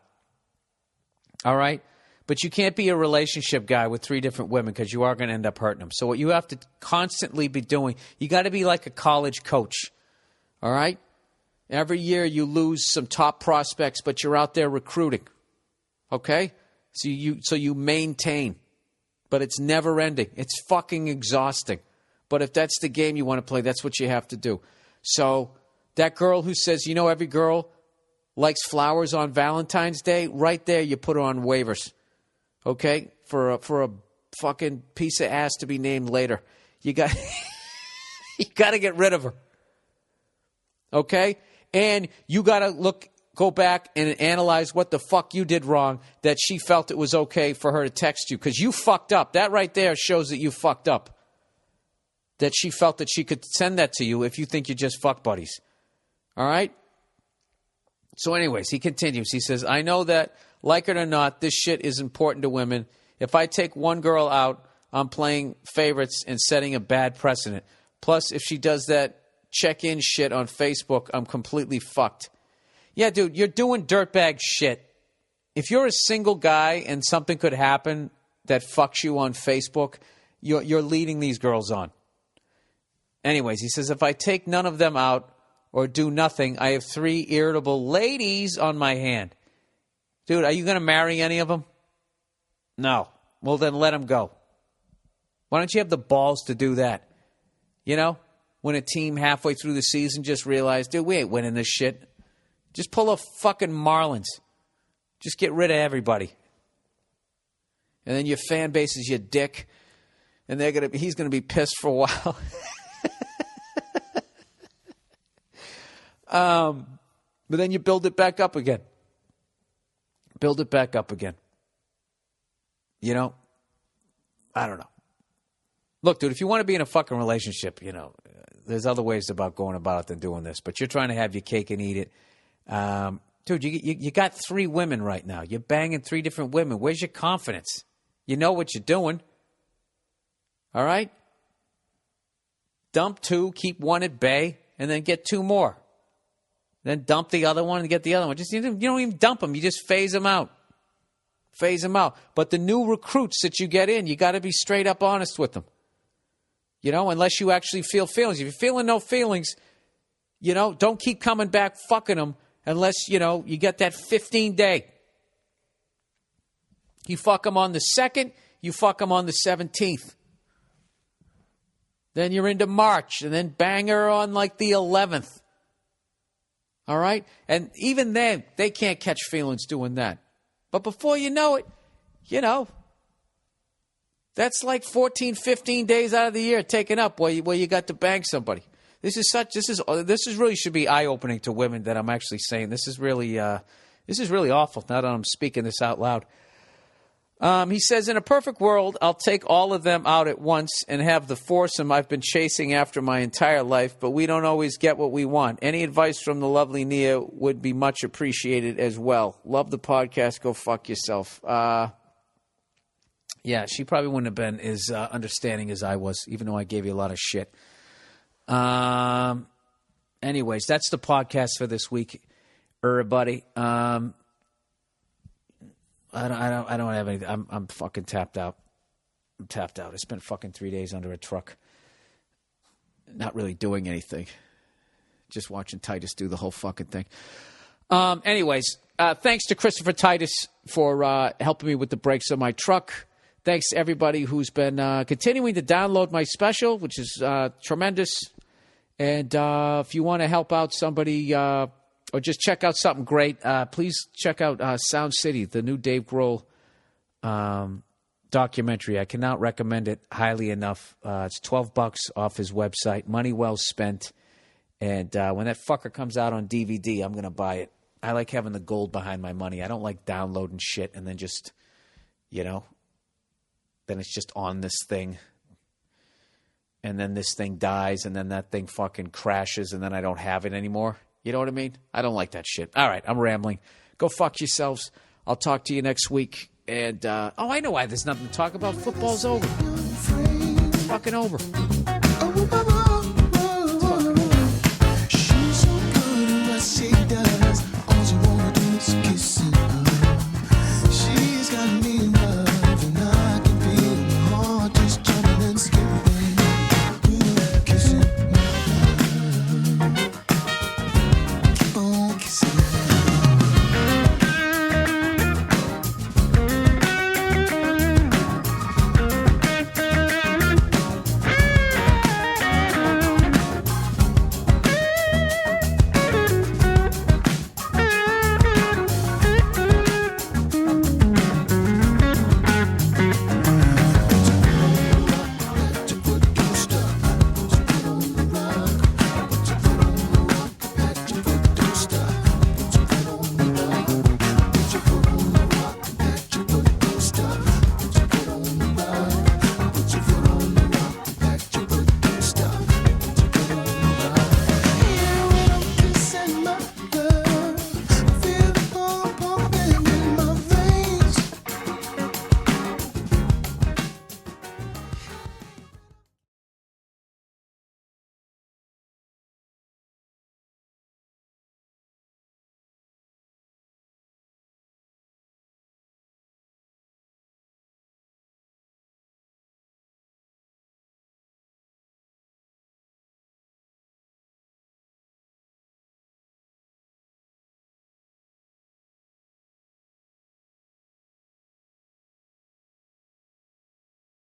All right? But you can't be a relationship guy with 3 different women because you are going to end up hurting them. So what you have to constantly be doing, you got to be like a college coach. All right? Every year you lose some top prospects, but you're out there recruiting. Okay? So you maintain. But it's never ending. It's fucking exhausting. But if that's the game you want to play, that's what you have to do. So that girl who says, every girl likes flowers on Valentine's Day, right there you put her on waivers. Okay? For a fucking piece of ass to be named later. You got to get rid of her. Okay? And you got to go back and analyze what the fuck you did wrong that she felt it was okay for her to text you. Because you fucked up. That right there shows that you fucked up. That she felt that she could send that to you if you think you're just fuck buddies. All right? So anyways, he continues. He says, I know that, like it or not, this shit is important to women. If I take one girl out, I'm playing favorites and setting a bad precedent. Plus, if she does that check-in shit on Facebook, I'm completely fucked. Yeah, dude, you're doing dirtbag shit. If you're a single guy and something could happen that fucks you on Facebook, you're leading these girls on. Anyways, he says, if I take none of them out or do nothing, I have 3 irritable ladies on my hand. Dude, are you going to marry any of them? No. Well, then let them go. Why don't you have the balls to do that? When a team halfway through the season just realized, dude, we ain't winning this shit. Just pull a fucking Marlins. Just get rid of everybody. And then your fan base is your dick. And he's going to be pissed for a while. But then you build it back up again. Build it back up again. I don't know. Look, dude, if you want to be in a fucking relationship, there's other ways about going about it than doing this. But you're trying to have your cake and eat it. Dude, you got 3 women right now. You're banging 3 different women. Where's your confidence? You know what you're doing. All right? Dump 2, keep 1 at bay, and then get 2 more. Then dump the other one and get the other one. You don't even dump them. You just phase them out. Phase them out. But the new recruits that you get in, you got to be straight up honest with them. Unless you actually feel feelings. If you're feeling no feelings, don't keep coming back fucking them unless, you get that 15-day. You fuck them on the 2nd, you fuck them on the 17th. Then you're into March, and then bang her on like the 11th. All right? And even then, they can't catch feelings doing that. But before you know it, that's like 14, 15 days out of the year taken up where you got to bang somebody. This is really should be eye-opening to women that I'm actually saying. This is really awful now that I'm speaking this out loud. He says, in a perfect world, I'll take all of them out at once and have the foursome I've been chasing after my entire life, but we don't always get what we want. Any advice from the lovely Nia would be much appreciated as well. Love the podcast. Go fuck yourself. Yeah, she probably wouldn't have been as understanding as I was, even though I gave you a lot of shit. Anyways, that's the podcast for this week, everybody. I don't have anything. I'm fucking tapped out. I'm tapped out. I spent fucking 3 days under a truck, not really doing anything, just watching Titus do the whole fucking thing. Anyways, thanks to Christopher Titus for helping me with the brakes on my truck. Thanks to everybody who's been continuing to download my special, which is tremendous. And if you want to help out somebody or just check out something great, please check out Soundcity, the new Dave Grohl documentary. I cannot recommend it highly enough. It's $12 off his website. Money well spent. And when that fucker comes out on DVD, I'm going to buy it. I like having the gold behind my money. I don't like downloading shit and then just, then it's just on this thing. And then this thing dies, and then that thing fucking crashes, and then I don't have it anymore. You know what I mean? I don't like that shit. All right, I'm rambling. Go fuck yourselves. I'll talk to you next week. And, I know why there's nothing to talk about. Football's over. It's fucking over.